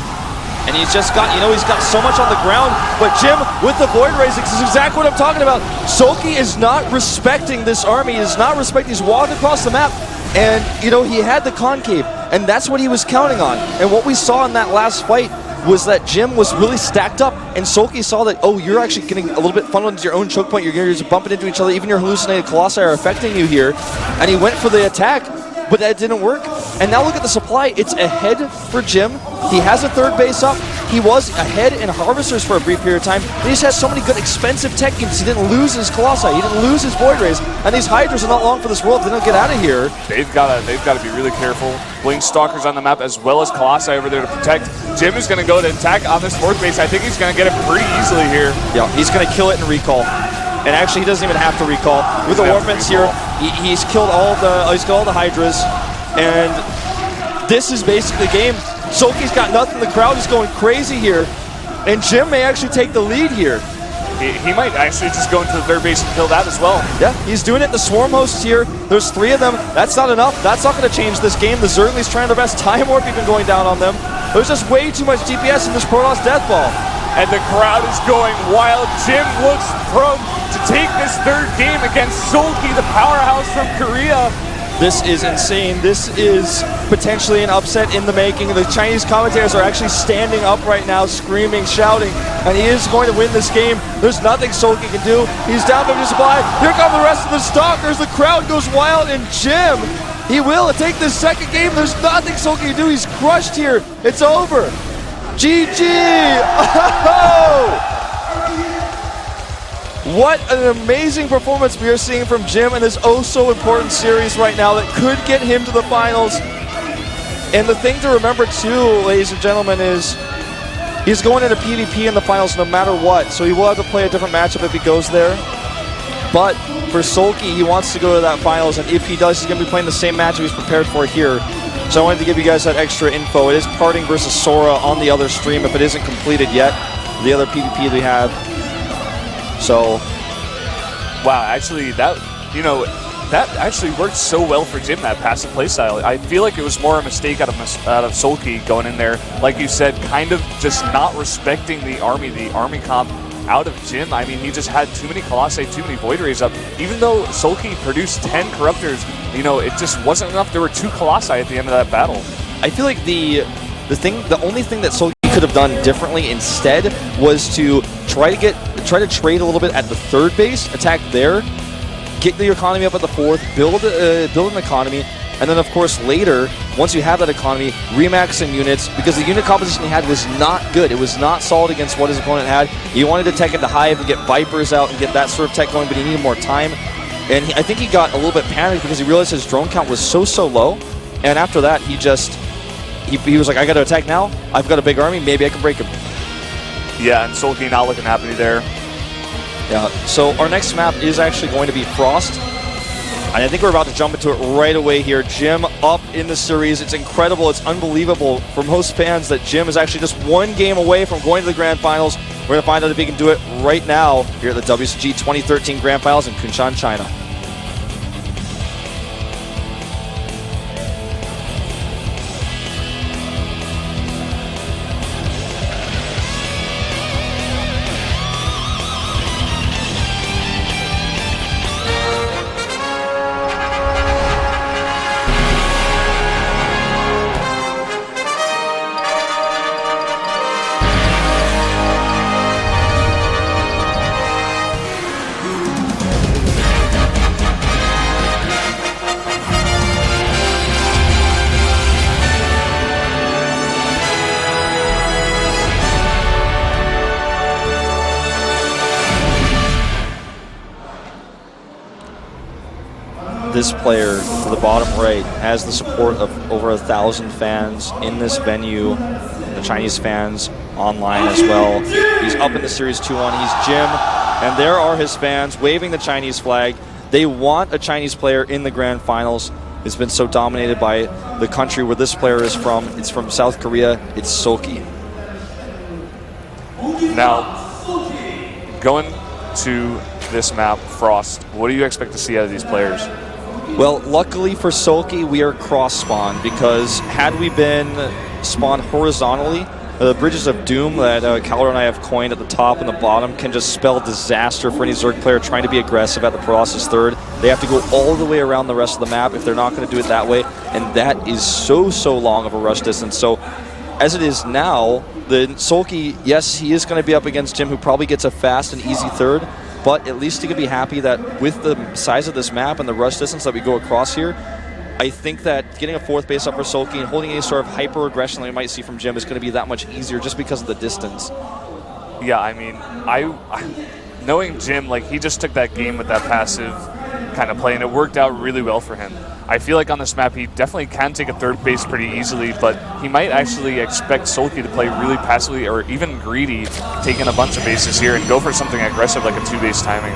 And he's just got, he's got so much on the ground. But Jim, with the Void Rays, this is exactly what I'm talking about. SoulKey is not respecting this army. He is not respecting. He's walking across the map. And, he had the concave, and that's what he was counting on. And what we saw in that last fight was that Jim was really stacked up, and SoulKey saw that, oh, you're actually getting a little bit funneled into your own choke point. You're just bumping into each other. Even your hallucinated Colossi are affecting you here. And he went for the attack, but that didn't work. And now look at the supply. It's ahead for Jim. He has a third base up. He was ahead in Harvesters for a brief period of time. He just has so many good expensive tech units. He didn't lose his Colossi. He didn't lose his Void Rays. And these Hydras are not long for this world. They don't get out of here. They've got to be really careful. Blink Stalkers on the map as well as Colossi over there to protect. Jim is going to go to attack on this fourth base. I think he's going to get it pretty easily here. Yeah, he's going to kill it in recall. And actually, he doesn't even have to recall. With the Warpments here, he's killed all the Hydras. And this is basically the game. SoulKey's got nothing. The crowd is going crazy here. And Jim may actually take the lead here. He might actually just go into the third base and kill that as well. Yeah, he's doing it. The Swarm Hosts here. There's 3 of them. That's not enough. That's not going to change this game. The Zerglings trying their best. Time Warp even going down on them. There's just way too much DPS in this Protoss Death Ball. And the crowd is going wild. Jim looks to take this third game against SoulKey, the powerhouse from Korea. This is insane. This is potentially an upset in the making. The Chinese commentators are actually standing up right now, screaming, shouting, and he is going to win this game. There's nothing SoulKey can do. He's down 50 supply. Here come the rest of the Stalkers. The crowd goes wild, and Jim, he will take this second game. There's nothing SoulKey can do. He's crushed here. It's over. GG! Oh! What an amazing performance we are seeing from Jim in this oh-so-important series right now that could get him to the finals. And the thing to remember, too, ladies and gentlemen, is he's going into PvP in the finals no matter what, so he will have to play a different matchup if he goes there. But for SoulKey, he wants to go to that finals, and if he does, he's going to be playing the same matchup he's prepared for here. So I wanted to give you guys that extra info. It is Parting versus Sora on the other stream if it isn't completed yet, the other PvP we have. So, wow, actually, that actually worked so well for Jim, that passive playstyle. I feel like it was more a mistake out of SoulKey going in there, like you said, kind of just not respecting the army comp out of Jim. I mean, he just had too many Colossi, too many Void Rays up. Even though SoulKey produced 10 Corruptors, it just wasn't enough. There were 2 Colossi at the end of that battle. I feel like the only thing that SoulKey could have done differently instead was to try to trade a little bit at the third base, attack there, get the economy up at the fourth, build an economy, and then of course later, once you have that economy, remax some units, because the unit composition he had was not good. It was not solid against what his opponent had. He wanted to tech into Hive and get Vipers out and get that sort of tech going, but he needed more time. And I think he got a little bit panicked because he realized his drone count was so low, and after that he was like, I got to attack now. I've got a big army. Maybe I can break him. Yeah, and SoulKey not looking happy there. Yeah, so our next map is actually going to be Frost. And I think we're about to jump into it right away here. Jim up in the series. It's incredible. It's unbelievable for most fans that Jim is actually just one game away from going to the Grand Finals. We're going to find out if he can do it right now here at the WCG 2013 Grand Finals in Kunshan, China. This player to the bottom right has the support of over 1,000 fans in this venue, the Chinese fans online as well. He's up in the series 2-1. He's Jim, and there are his fans waving the Chinese flag. They want a Chinese player in the Grand Finals. It's been so dominated by the country where this player is from. It's from South Korea. It's SoulKey. Now, going to this map, Frost, what do you expect to see out of these players? Well, luckily for SoulKey, we are cross-spawn, because had we been spawned horizontally, the Bridges of Doom that Calor and I have coined at the top and the bottom can just spell disaster for any Zerg player trying to be aggressive at the Colossus third. They have to go all the way around the rest of the map if they're not going to do it that way, and that is so long of a rush distance. So as it is now, the SoulKey, yes, he is going to be up against Jim, who probably gets a fast and easy third, but at least he can be happy that with the size of this map and the rush distance that we go across here, I think that getting a fourth base up for SoulKey and holding any sort of hyper-aggression that we might see from Jim is going to be that much easier just because of the distance. Yeah, I mean, knowing Jim, like, he just took that game with that passive kind of play, and it worked out really well for him. I feel like on this map, he definitely can take a third base pretty easily, but he might actually expect SoulKey to play really passively or even greedy, taking a bunch of bases here and go for something aggressive like a 2-base timing.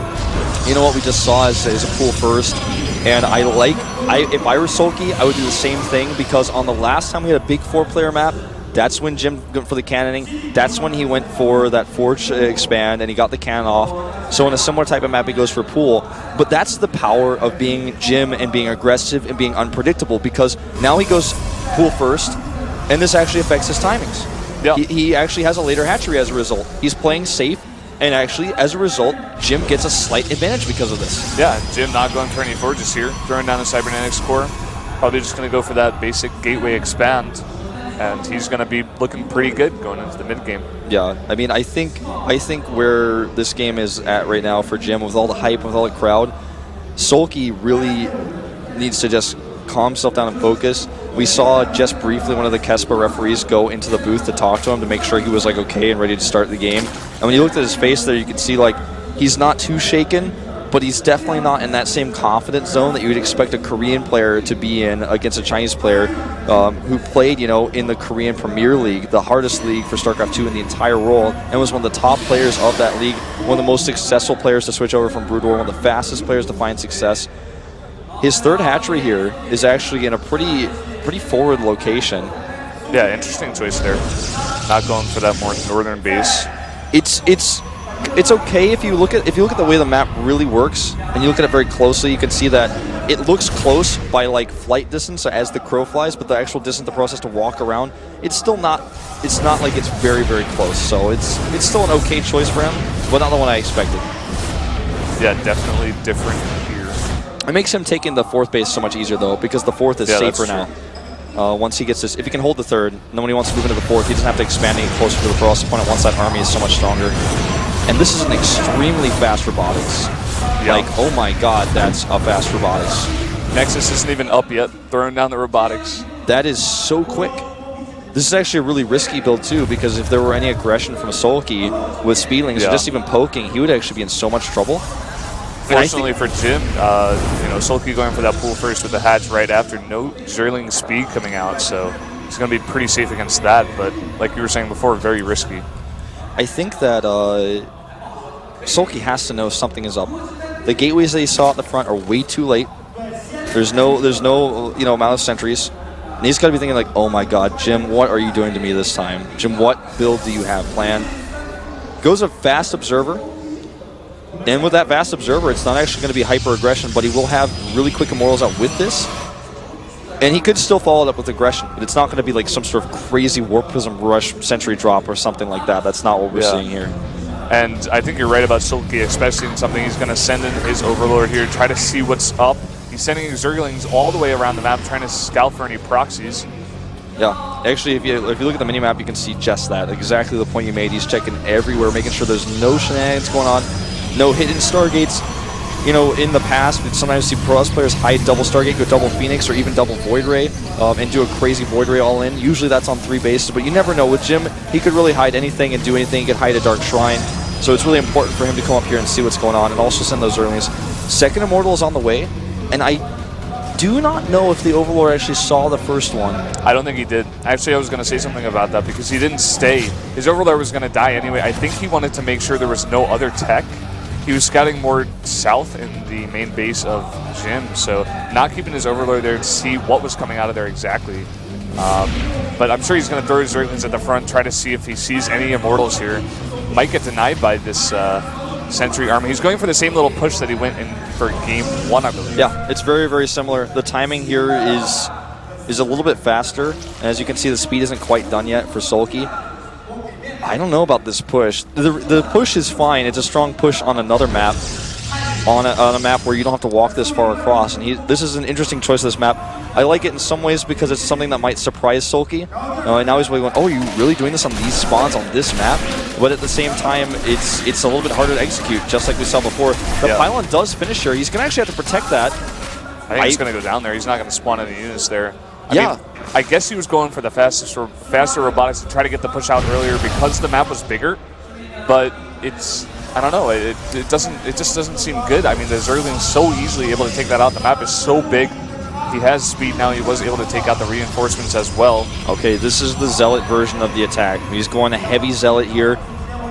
You know what we just saw is a pool first, and if I were SoulKey, I would do the same thing, because on the last time we had a big 4-player map, that's when Jim went for the cannoning. That's when he went for that Forge expand and he got the cannon off. So in a similar type of map, he goes for pool. But that's the power of being Jim and being aggressive and being unpredictable, because now he goes pool first. And this actually affects his timings. Yeah. He actually has a later hatchery as a result. He's playing safe, and actually, as a result, Jim gets a slight advantage because of this. Yeah, Jim not going for any forges here, throwing down the Cybernetics core. Probably just going to go for that basic gateway expand, and he's going to be looking pretty good going into the mid game. Yeah, I mean, I think where this game is at right now for Jim, with all the hype, with all the crowd, SoulKey really needs to just calm himself down and focus. We saw just briefly one of the Kespa referees go into the booth to talk to him to make sure he was like okay and ready to start the game. And when you looked at his face there, you could see like he's not too shaken, but he's definitely not in that same confidence zone that you would expect a Korean player to be in against a Chinese player who played, in the Korean Premier League, the hardest league for StarCraft II in the entire world, and was one of the top players of that league, one of the most successful players to switch over from Brood War, one of the fastest players to find success. His third hatchery here is actually in a pretty forward location. Yeah, interesting choice there. Not going for that more northern base. It's okay if you look at the way the map really works and you look at it very closely. You can see that it looks close by like flight distance as the crow flies, but the actual distance, the process to walk around, it's still not. It's not like it's very close. So it's still an okay choice for him, but not the one I expected. Yeah, definitely different here. It makes him taking the fourth base so much easier though, because the fourth is safer now. Once he gets this, if he can hold the third, and then when he wants to move into the fourth, he doesn't have to expand any closer to the Frost opponent once that army is so much stronger. And this is an extremely fast robotics. Yeah. Like, oh my god, that's a fast robotics. Nexus isn't even up yet, throwing down the robotics. That is so quick. This is actually a really risky build too, because if there were any aggression from a SoulKey with speedlings or just even poking, he would actually be in so much trouble. Fortunately for Jim, SoulKey going for that pull first with the hatch right after, no Zerling speed coming out, so he's going to be pretty safe against that, but like you were saying before, very risky. I think that SoulKey has to know something is up. The gateways that he saw at the front are way too late. There's no amount of sentries. And he's got to be thinking like, oh my god, Jim, what are you doing to me this time? Jim, what build do you have planned? Goes a fast observer. And with that fast observer, it's not actually going to be hyper aggression, but he will have really quick immortals out with this. And he could still follow it up with aggression, but it's not going to be like some sort of crazy Warp Prism Rush Sentry drop or something like that. That's not what we're seeing here. And I think you're right about SoulKey, especially in something he's going to send in his Overlord here, try to see what's up. He's sending his Zerglings all the way around the map, trying to scout for any proxies. Yeah, actually, if you look at the minimap, you can see just that. Exactly the point you made. He's checking everywhere, making sure there's no shenanigans going on, no hidden Stargates. In the past, we'd sometimes see Pro players hide double Stargate, go double Phoenix, or even double Void Ray, and do a crazy Void Ray all in. Usually that's on 3 bases, but you never know. With Jim, he could really hide anything and do anything. He could hide a Dark Shrine. So it's really important for him to come up here and see what's going on, and also send those Zerlings. Second Immortal is on the way, and I do not know if the Overlord actually saw the first one. I don't think he did. Actually, I was going to say something about that because he didn't stay. His Overlord was going to die anyway. I think he wanted to make sure there was no other tech. He was scouting more south in the main base of Jim, so not keeping his Overlord there to see what was coming out of there exactly. But I'm sure he's going to throw his Zerglings at the front, try to see if he sees any Immortals here. Might get denied by this Sentry army. He's going for the same little push that he went in for game 1, I believe. Yeah, it's very similar. The timing here is a little bit faster. And as you can see, the speed isn't quite done yet for SoulKey. I don't know about this push. The push is fine. It's a strong push on another map, on a map where you don't have to walk this far across. And this is an interesting choice of this map. I like it in some ways because it's something that might surprise SoulKey. And now he's really going, oh, are you really doing this on these spawns on this map? But at the same time, it's a little bit harder to execute, just like we saw before. The pylon does finish here. He's going to actually have to protect that. I think he's going to go down there. He's not going to spawn any units there. I mean, I guess he was going for the faster robotics to try to get the push out earlier because the map was bigger, but I don't know, it just doesn't seem good. I mean, the Zergling's so easily able to take that out. The map is so big. He has speed now. He was able to take out the reinforcements as well. Okay, this is the Zealot version of the attack. He's going a heavy Zealot here,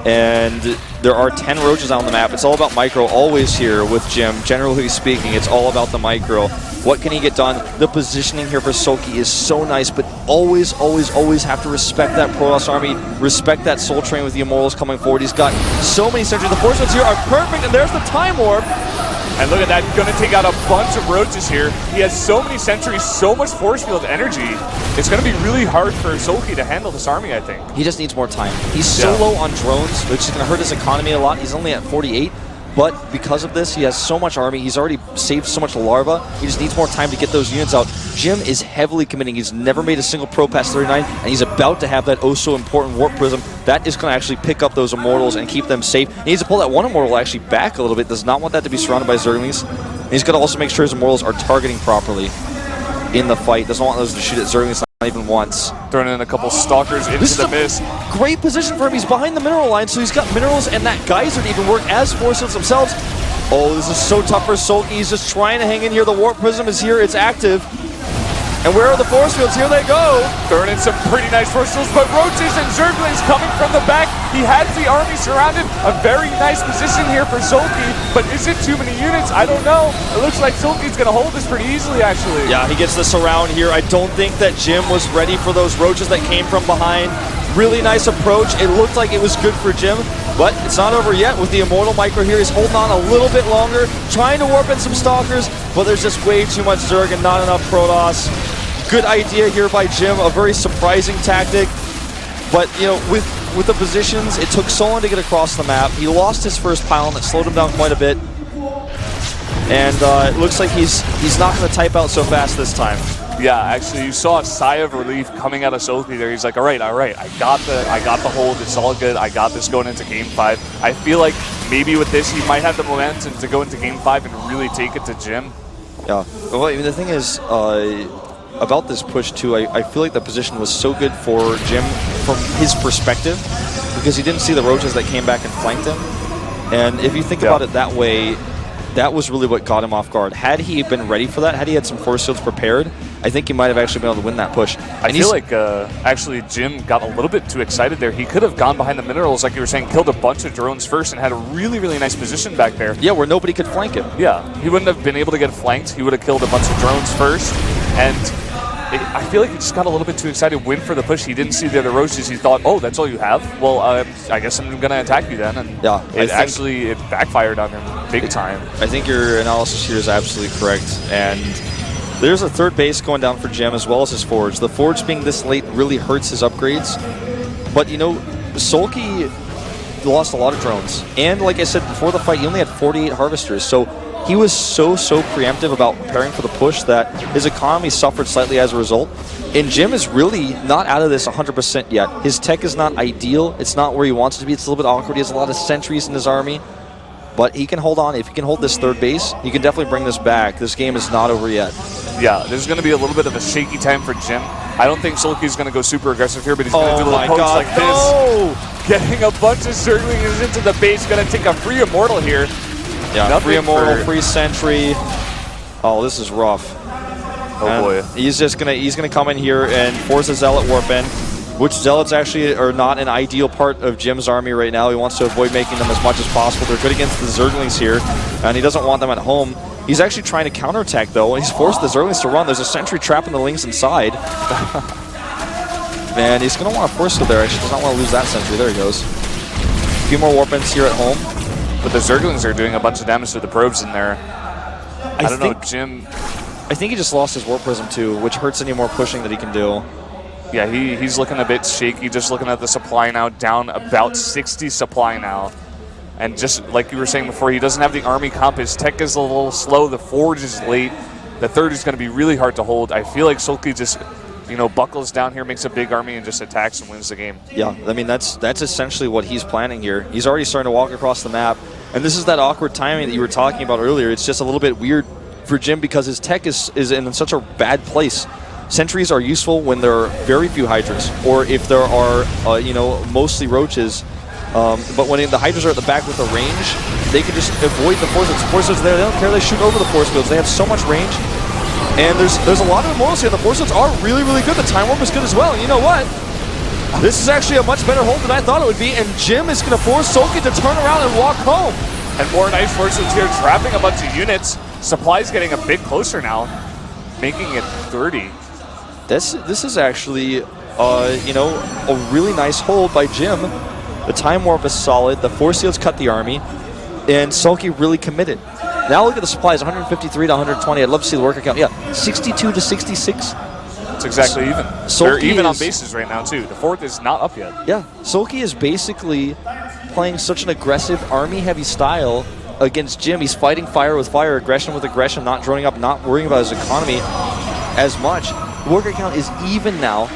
and There are 10 roaches on the map. It's all about micro always here with Jim. Generally speaking, it's all about the micro. What can he get done? The positioning here for SoulKey is so nice, but always, always, always have to respect that Protoss army, respect that Soul Train with the Immortals coming forward. He's got so many sentries. The force fields here are perfect, and there's the Time Warp. And look at that, gonna take out a bunch of roaches here. He has so many sentries, so much force field energy. It's gonna be really hard for SoulKey to handle this army, I think. He just needs more time. He's so low on drones, which is gonna hurt his economy a lot. He's only at 48. But because of this, he has so much army. He's already saved so much larva. He just needs more time to get those units out. Jim is heavily committing. He's never made a single pro past 39, and he's about to have that oh so important Warp Prism. That is going to actually pick up those Immortals and keep them safe. He needs to pull that one Immortal actually back a little bit. Does not want that to be surrounded by Zerglings. And he's got to also make sure his Immortals are targeting properly in the fight. Doesn't want those to shoot at Zerglings not even once. Throwing in a couple Stalkers into the mist. Great position for him. He's behind the mineral line, so he's got minerals and that geyser to even work as forces themselves. Oh, this is so tough for SoulKey. He's just trying to hang in here. The Warp Prism is here. It's active. And where are the force fields? Here they go. Throwing in some pretty nice force fields, but roaches and Zerglings coming from the back. He has the army surrounded. A very nice position here for SoulKey, but is it too many units? I don't know. It looks like SoulKey's going to hold this pretty easily, actually. Yeah, he gets the surround here. I don't think that Jim was ready for those roaches that came from behind. Really nice approach. It looked like it was good for Jim, but it's not over yet with the Immortal Micro here. He's holding on a little bit longer, trying to warp in some Stalkers, but there's just way too much Zerg and not enough Protoss. Good idea here by Jim, a very surprising tactic, but you know, with the positions, it took so long to get across the map. He lost his first pylon, that slowed him down quite a bit, and it looks like he's not going to type out so fast this time. Yeah, actually, you saw a sigh of relief coming out of SoulKey there. He's like, all right, I got the hold. It's all good. I got this going into Game 5. I feel like maybe with this, he might have the momentum to go into Game 5 and really take it to Jim. Yeah. Well, I mean, the thing is, about this push too, I feel like the position was so good for Jim from his perspective, because he didn't see the roaches that came back and flanked him. And if you think about it that way, that was really what got him off guard. Had he been ready for that, had he had some force fields prepared, I think he might have actually been able to win that push. I feel like actually Jim got a little bit too excited there. He could have gone behind the minerals, like you were saying, killed a bunch of drones first and had a really, really nice position back there. Yeah, where nobody could flank him. Yeah, he wouldn't have been able to get flanked. He would have killed a bunch of drones first, and I feel like he just got a little bit too excited, went for the push. He didn't see the other roaches. He thought, oh, that's all you have? Well, I guess I'm going to attack you then. And yeah, it backfired on him big time. I think your analysis here is absolutely correct. And there's a third base going down for Jim as well as his forge. The forge being this late really hurts his upgrades. But, you know, SoulKey lost a lot of drones. And like I said before the fight, he only had 48 harvesters. So he was so preemptive about preparing for the push that his economy suffered slightly as a result. And Jim is really not out of this 100% yet. His tech is not ideal. It's not where he wants it to be. It's a little bit awkward. He has a lot of sentries in his army. But he can hold on. If he can hold this third base, he can definitely bring this back. This game is not over yet. Yeah, there's going to be a little bit of a shaky time for Jim. I don't think SoulKey's going to go super aggressive here, but he's going to do a little pokes like this. Getting a bunch of Zerglings into the base, going to take a free Immortal here. Yeah, nothing free Immortal, free Sentry. Oh, this is rough. Oh and boy. He's gonna come in here and force a Zealot warp in, which Zealots actually are not an ideal part of Jim's army right now. He wants to avoid making them as much as possible. They're good against the Zerglings here, and he doesn't want them at home. He's actually trying to counterattack though, and he's forced the Zerglings to run. There's a Sentry trapping the Lings inside. And he's gonna want to force it there. Actually does not want to lose that Sentry. There he goes. A few more warp-ins here at home. But the Zerglings are doing a bunch of damage to the probes in there. I don't know, Jim. I think he just lost his Warp Prism too, which hurts any more pushing that he can do. Yeah, he's looking a bit shaky, just looking at the supply now, down about 60 supply now. And just like you were saying before, he doesn't have the army comp. His tech is a little slow. The forge is late. The third is going to be really hard to hold. I feel like SoulKey just, you know, buckles down here, makes a big army, and just attacks and wins the game. Yeah, I mean, that's essentially what he's planning here. He's already starting to walk across the map. And this is that awkward timing that you were talking about earlier. It's just a little bit weird for Jim because his tech is in such a bad place. Sentries are useful when there are very few Hydras, or if there are, you know, mostly roaches. But when the Hydras are at the back with a range, they can just avoid the force fields. The force fields there, they don't care. They shoot over the force fields. They have so much range. And there's a lot of Immortals here. The force fields are really, really good. The Time Warp is good as well. And you know what? This is actually a much better hold than I thought it would be, and Jim is going to force SoulKey to turn around and walk home. And more Knife Forces here, trapping a bunch of units. Supply's getting a bit closer now, making it 30. This is actually, you know, a really nice hold by Jim. The Time Warp is solid. The Force Fields cut the army, and SoulKey really committed. Now look at the supplies, 153 to 120. I'd love to see the worker count. Yeah, 62 to 66. It's exactly even. They're even on bases right now, too. The 4th is not up yet. Yeah, SoulKey is basically playing such an aggressive, army-heavy style against Jim. He's fighting fire with fire, aggression with aggression, not droning up, not worrying about his economy as much. The worker count is even now,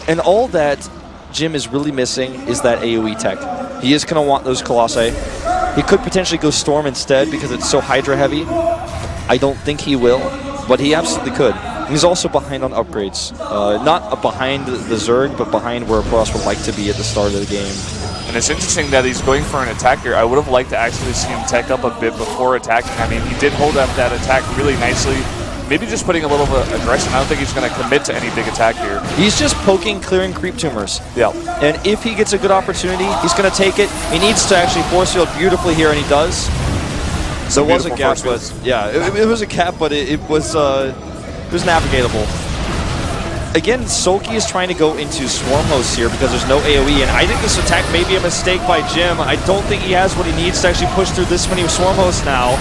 and all that Jim is really missing is that AoE tech. He is going to want those Colossi. He could potentially go Storm instead because it's so Hydra-heavy. I don't think he will, but he absolutely could. And he's also behind on upgrades. Not behind the Zerg, but behind where Protoss would like to be at the start of the game. And it's interesting that he's going for an attack here. I would have liked to actually see him tech up a bit before attacking. I mean, he did hold up that attack really nicely. Maybe just putting a little bit of aggression. I don't think he's going to commit to any big attack here. He's just poking, clearing creep tumors. Yeah. And if he gets a good opportunity, he's going to take it. He needs to actually force field beautifully here, and he does. So it was a gap, but yeah, it was a gap, but it was navigatable. Again, SoulKey is trying to go into Swarm Hosts here because there's no AoE, and I think this attack may be a mistake by Jim. I don't think he has what he needs to actually push through this many Swarm Hosts now.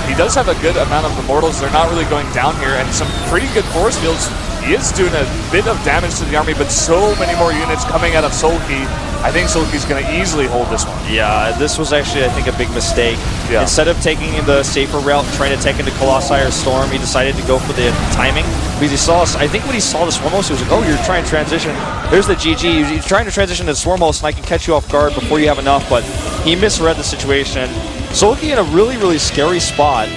He does have a good amount of Immortals. They're not really going down here, and some pretty good force fields. He is doing a bit of damage to the army, but so many more units coming out of SoulKey. I think SoulKey's going to easily hold this one. Yeah, this was actually, I think, a big mistake. Yeah. Instead of taking the safer route and trying to take into Colossi or Storm, he decided to go for the timing. Because he saw us, I think when he saw the Swarm Host, he was like, oh, you're trying to transition. There's the GG. You're trying to transition to Swarm Host, and I can catch you off guard before you have enough, but he misread the situation. SoulKey in a really, really scary spot.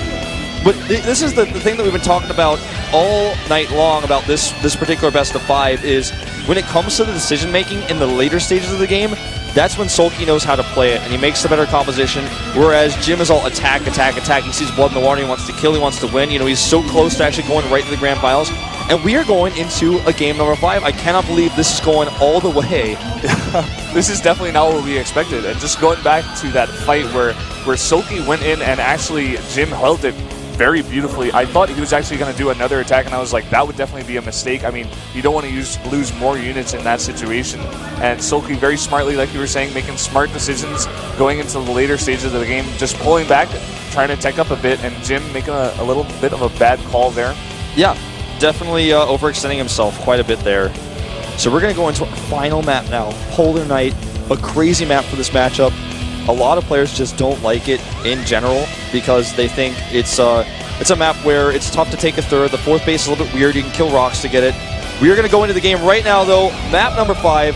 But this is the thing that we've been talking about all night long about this particular best of 5 is when it comes to the decision making in the later stages of the game, that's when SoulKey knows how to play it, and he makes the better composition, whereas Jim is all attack, attack, attack. He sees blood in the water, he wants to kill, he wants to win. You know, he's so close to actually going right to the grand finals. And we are going into a game number 5. I cannot believe this is going all the way. This is definitely not what we expected. And just going back to that fight where SoulKey went in and actually Jim held it very beautifully. I thought he was actually going to do another attack, and I was like, that would definitely be a mistake. I mean, you don't want to lose more units in that situation. And SoulKey very smartly, like you were saying, making smart decisions going into the later stages of the game, just pulling back, trying to tech up a bit, and Jim making a little bit of a bad call there. Yeah, definitely overextending himself quite a bit there. So we're going to go into our final map now, Polar Night, a crazy map for this matchup. A lot of players just don't like it in general because they think it's a map where it's tough to take a third. The 4th base is a little bit weird. You can kill rocks to get it. We are going to go into the game right now, though. Map number 5,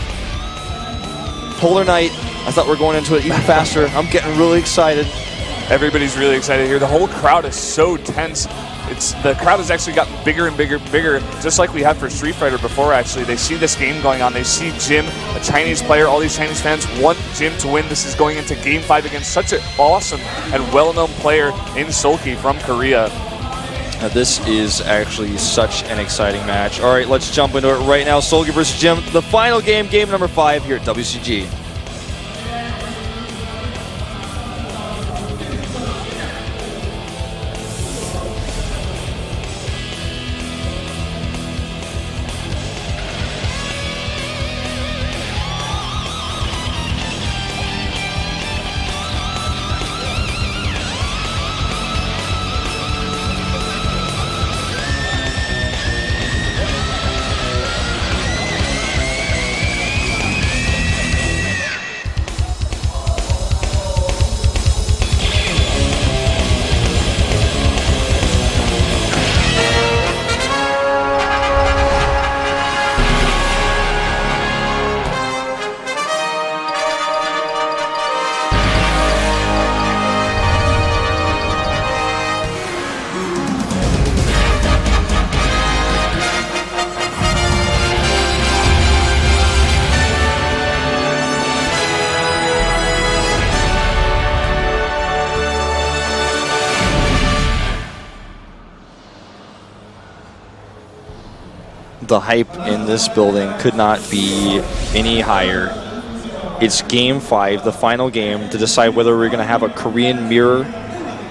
Polar Night. I thought we were going into it even faster. I'm getting really excited. Everybody's really excited here. The whole crowd is so tense. The crowd has actually gotten bigger and bigger and bigger, just like we had for Street Fighter before, actually. They see this game going on. They see Jim, a Chinese player. All these Chinese fans want Jim to win. This is going into Game 5 against such an awesome and well-known player in SoulKey from Korea. This is actually such an exciting match. All right, let's jump into it right now. SoulKey versus Jim, the final game, game number 5 here at WCG. the hype in this building could not be any higher. It's Game 5, the final game, to decide whether we're going to have a Korean mirror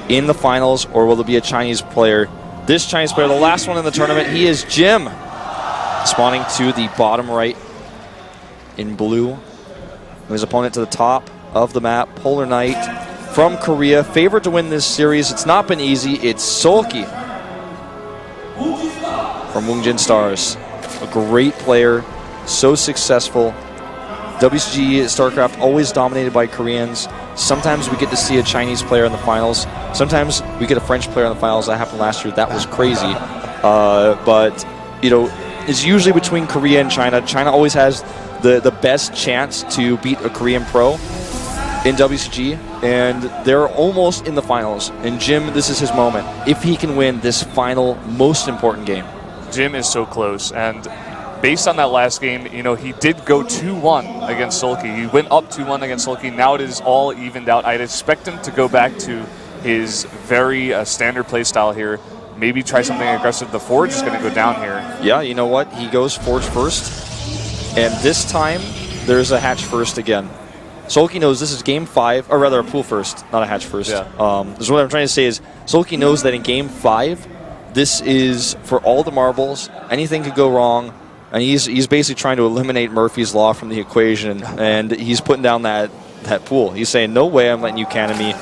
in the finals or will there be a Chinese player. This Chinese player, the last one in the tournament, he is Jim, spawning to the bottom right in blue. His opponent to the top of the map, Polar Knight from Korea, favored to win this series. It's not been easy. It's SoulKey from Woongjin Stars. A great player, so successful. WCG StarCraft always dominated by Koreans. Sometimes we get to see a Chinese player in the finals. Sometimes we get a French player in the finals. That happened last year. That was crazy. But, you know, it's usually between Korea and China. China always has the best chance to beat a Korean pro in WCG, and they're almost in the finals. And Jim, this is his moment. If he can win this final, most important game. Jim is so close, and based on that last game, you know, he did go 2-1 against SoulKey. He went up 2-1 against SoulKey. Now it is all evened out. I'd expect him to go back to his very standard play style here. Maybe try something aggressive. The Forge is going to go down here. Yeah, you know what? He goes Forge first, and this time there's a hatch first again. SoulKey knows this is Game 5, or rather a pool first, not a hatch first. Yeah. This is what I'm trying to say is SoulKey knows that in Game 5, this is for all the marbles. Anything could go wrong. And he's basically trying to eliminate Murphy's Law from the equation, and he's putting down that pool. He's saying, no way I'm letting you cannon me.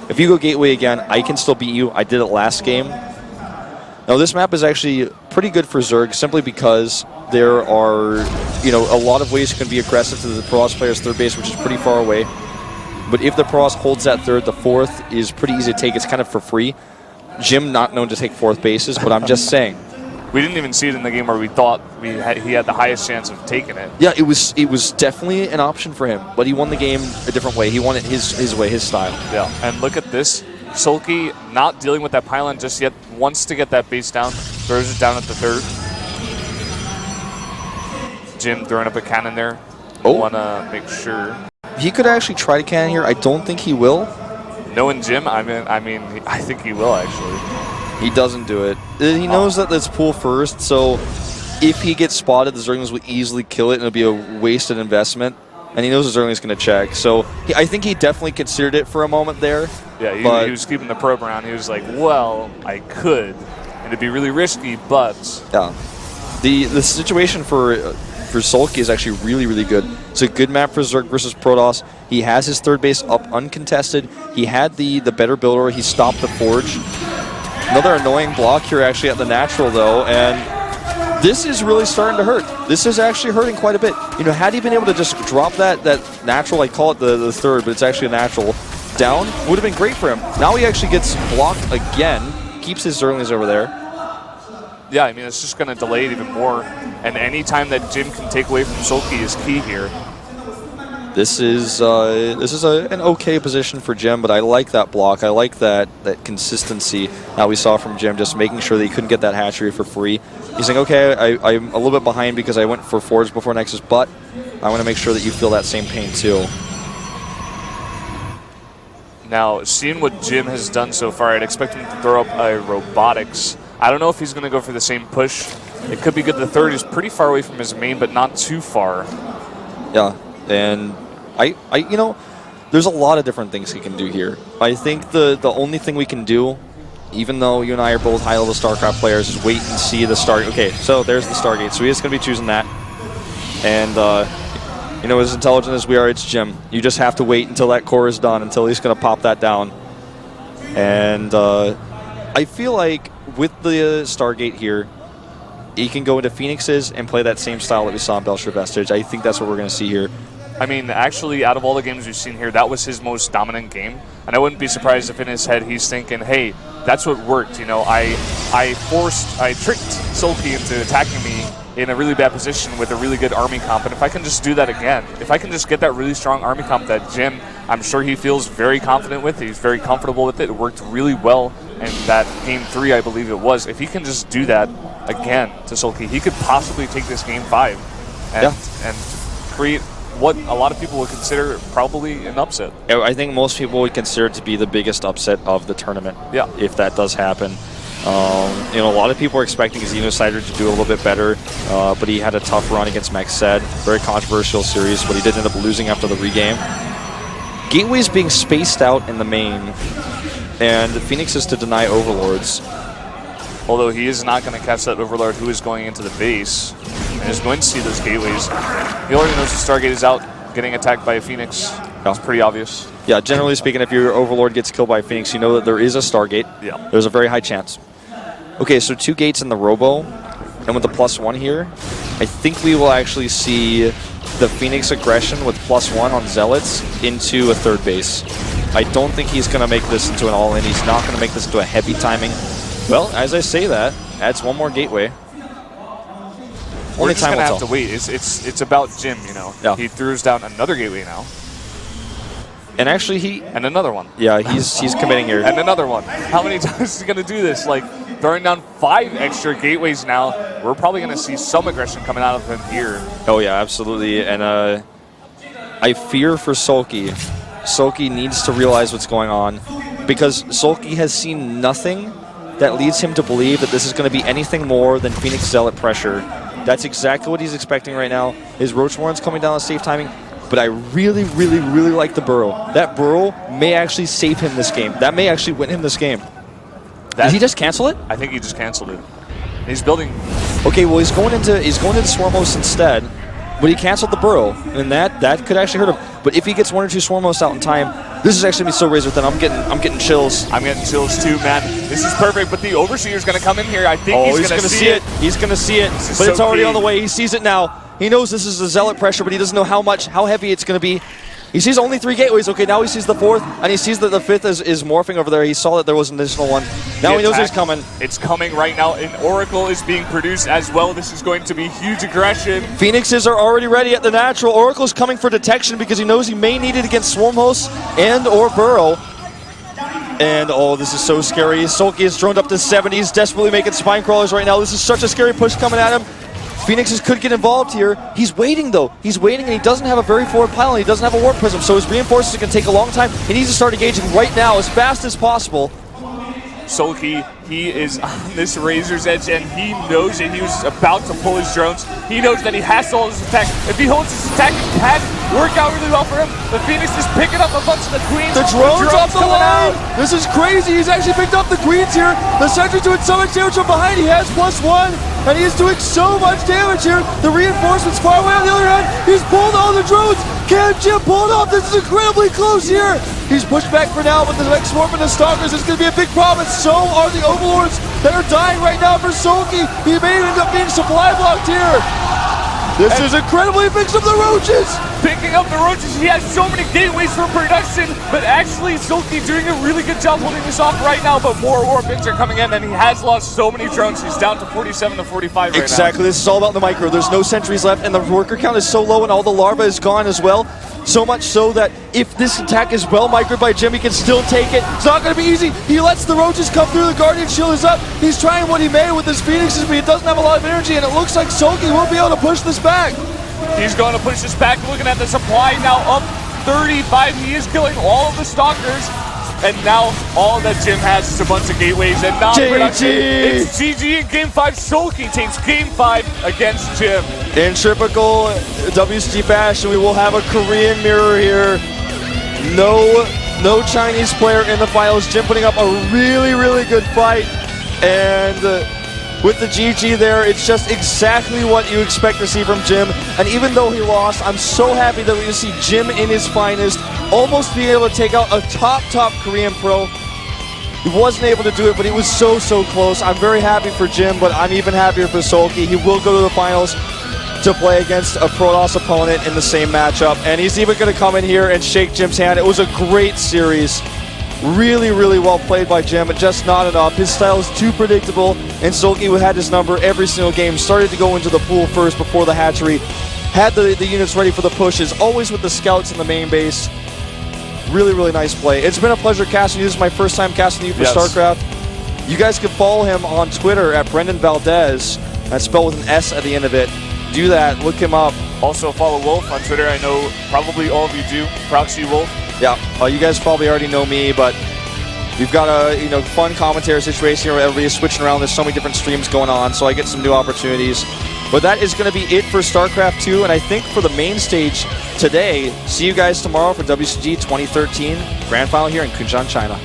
If you go Gateway again, I can still beat you. I did it last game. Now, this map is actually pretty good for Zerg, simply because there are, you know, a lot of ways you can be aggressive to the Protoss player's third base, which is pretty far away. But if the Protoss holds that third, the fourth is pretty easy to take. It's kind of for free. Jim not known to take fourth bases, but I'm just saying. We didn't even see it in the game where we thought he had the highest chance of taking it. Yeah, it was definitely an option for him, but he won the game a different way. He won it his way, his style. Yeah, and look at this. SoulKey not dealing with that pylon just yet, wants to get that base down, throws it down at the third. Jim throwing up a cannon there. Want to make sure. He could actually try to cannon here. I don't think he will. Knowing Jim, I mean, I think he will actually. He doesn't do it. He knows that it's pool first, so if he gets spotted, the Zerglings will easily kill it, and it'll be a wasted investment. And he knows the Zergling's going to check. So I think he definitely considered it for a moment there. Yeah, he was keeping the probe around. He was like, well, I could. And it'd be really risky, but... Yeah. The situation for SoulKey is actually really, really good. It's a good map for Zerg versus Protoss. He has his third base up uncontested. He had the better builder. He stopped the Forge. Another annoying block here actually at the natural, though, and this is really starting to hurt. This is actually hurting quite a bit. You know, had he been able to just drop that natural, I call it the third, but it's actually a natural, down, would have been great for him. Now he actually gets blocked again, keeps his Zerglings over there. Yeah, I mean, it's just going to delay it even more, and any time that Jim can take away from SoulKey is key here. This is an okay position for Jim, but I like that block. I like that consistency that we saw from Jim, just making sure that he couldn't get that hatchery for free. He's saying, okay, I'm a little bit behind because I went for Forge before Nexus, but I want to make sure that you feel that same pain too. Now, seeing what Jim has done so far, I'd expect him to throw up a Robotics. I don't know if he's going to go for the same push. It could be good. The third is pretty far away from his main, but not too far. Yeah, and you know, there's a lot of different things he can do here. I think the only thing we can do, even though you and I are both high-level StarCraft players, is wait and see the Star. Okay, so there's the Stargate. So he's going to be choosing that. And, you know, as intelligent as we are, it's Jim. You just have to wait until that core is done, until he's going to pop that down. And I feel like with the Stargate here, he can go into Phoenixes and play that same style that we saw in Belcher Vestige. I think that's what we're going to see here. I mean, actually, out of all the games we've seen here, that was his most dominant game. And I wouldn't be surprised if in his head he's thinking, hey, that's what worked. You know, I tricked SoulKey into attacking me in a really bad position with a really good army comp. And if I can just do that again, if I can just get that really strong army comp that Jim, I'm sure he feels very confident with, he's very comfortable with it. It worked really well in that Game 3, I believe it was. If he can just do that again to SoulKey, he could possibly take this Game 5 and create what a lot of people would consider probably an upset. I think most people would consider it to be the biggest upset of the tournament. Yeah. If that does happen. You know, a lot of people were expecting Xenocider to do a little bit better, but he had a tough run against Maxed. Very controversial series, but he did end up losing after the regame. Gateway's being spaced out in the main, and Phoenix is to deny Overlords. Although he is not going to catch that Overlord who is going into the base and is going to see those gateways. He already knows the Stargate is out, getting attacked by a Phoenix. That's pretty obvious. Yeah, generally speaking, if your Overlord gets killed by a Phoenix, you know that there is a Stargate. Yeah. There's a very high chance. Okay, so 2 gates in the Robo, and with the +1 here, I think we will actually see the Phoenix aggression with +1 on Zealots into a 3rd base. I don't think he's going to make this into an all-in. He's not going to make this into a heavy timing. Well, as I say that, adds 1 more gateway. We're just going to have to wait. It's about Jim, you know. Yeah. He throws down another gateway now. And actually And another one. Yeah, he's committing here. And another one. How many times is he going to do this? Like, throwing down 5 extra gateways now. We're probably going to see some aggression coming out of him here. Oh, yeah, absolutely. And I fear for SoulKey. SoulKey needs to realize what's going on, because SoulKey has seen nothing that leads him to believe that this is going to be anything more than Phoenix Zealot pressure. That's exactly what he's expecting right now. His Roach Warren's coming down on safe timing, but I really, really, really like the Burrow. That Burrow may actually save him this game. That may actually win him this game. Did he just cancel it? I think he just canceled it. He's building. Okay, well, he's going into Swarmos instead, but he canceled the Burrow, and that could actually hurt him. But if he gets 1 or 2 Swarmos out in time, this is actually going to be so razor thin. I'm getting chills. I'm getting chills too, man. This is perfect, but the Overseer's going to come in here. I think he's going to see it. He's going to see it, but it's already on the way. He sees it now. He knows this is a Zealot pressure, but he doesn't know how heavy it's going to be. He sees only 3 gateways. Okay, now he sees the 4th, and he sees that the 5th is morphing over there. He saw that there was an additional one. Now he knows it's coming. It's coming right now, and Oracle is being produced as well. This is going to be huge aggression. Phoenixes are already ready at the natural. Oracle's coming for detection because he knows he may need it against Swarm Hosts and or Burrow. And, oh, this is so scary. SoulKey is droned up to 70. He's desperately making spine crawlers right now. This is such a scary push coming at him. Phoenixes could get involved here. He's waiting, though. He's waiting, and he doesn't have a very forward pylon. He doesn't have a warp prism, so his reinforcements can take a long time. He needs to start engaging right now as fast as possible. SoulKey, he is on this razor's edge, and he knows it. He was about to pull his drones. He knows that he has to hold his attack. If he holds his attack, it can work out really well for him. The Phoenix is picking up a bunch of the queens. The drones off the line! This is crazy. He's actually picked up the queens here. The sentry's doing so much damage from behind. He has +1, and he is doing so much damage here. The reinforcements far away on the other hand. He's pulled all the drones. Can Jim pull it off? This is incredibly close here. He's pushed back for now, but the next swarm of the Stalkers is going to be a big problem. So are the Overlords that are dying right now for SoulKey. He may end up being supply blocked here. This is incredibly picks up the Roaches. Picking up the Roaches. He has so many gateways for production, but actually SoulKey doing a really good job holding this off right now, but more Orbits are coming in, and he has lost so many drones. He's down to 47 to 45 right now. Exactly. This is all about the micro. There's no sentries left, and the worker count is so low, and all the larva is gone as well. So much so that if this attack is well microed by Jim, he can still take it. It's not going to be easy. He lets the Roaches come through. The Guardian Shield is up. He's trying what he may with his Phoenixes, but he doesn't have a lot of energy, and it looks like SoulKey will be able to push this back. He's going to push this back. Looking at the supply now up 35. He is killing all of the Stalkers. And now all that Jim has is a bunch of gateways and non-production. It's GG in Game 5. SoulKey takes Game 5 against Jim. In typical WCG fashion, we will have a Korean mirror here. No Chinese player in the finals. Jim putting up a really, really good fight. And with the GG there, it's just exactly what you expect to see from Jim. And even though he lost, I'm so happy that we see Jim in his finest, almost being able to take out a top Korean pro. He wasn't able to do it, but he was so close. I'm very happy for Jim, but I'm even happier for SoulKey. He will go to the finals to play against a Protoss opponent in the same matchup. And he's even going to come in here and shake Jim's hand. It was a great series. Really, really well played by Jim, but just not enough. His style is too predictable, and SoulKey had his number every single game. Started to go into the pool first before the hatchery. Had the units ready for the pushes, always with the scouts in the main base. Really, really nice play. It's been a pleasure casting you. This is my first time casting you for StarCraft. You guys can follow him on Twitter at Brendan Valdez. That's spelled with an S at the end of it. Do that. Look him up. Also follow Wolf on Twitter. I know probably all of you do. Proxy Wolf. Yeah, you guys probably already know me, but We've got a fun commentary situation here where everybody's switching around. There's so many different streams going on, so I get some new opportunities. But that is going to be it for StarCraft 2, and I think for the main stage today. See you guys tomorrow for WCG 2013 Grand Final here in Kunshan, China.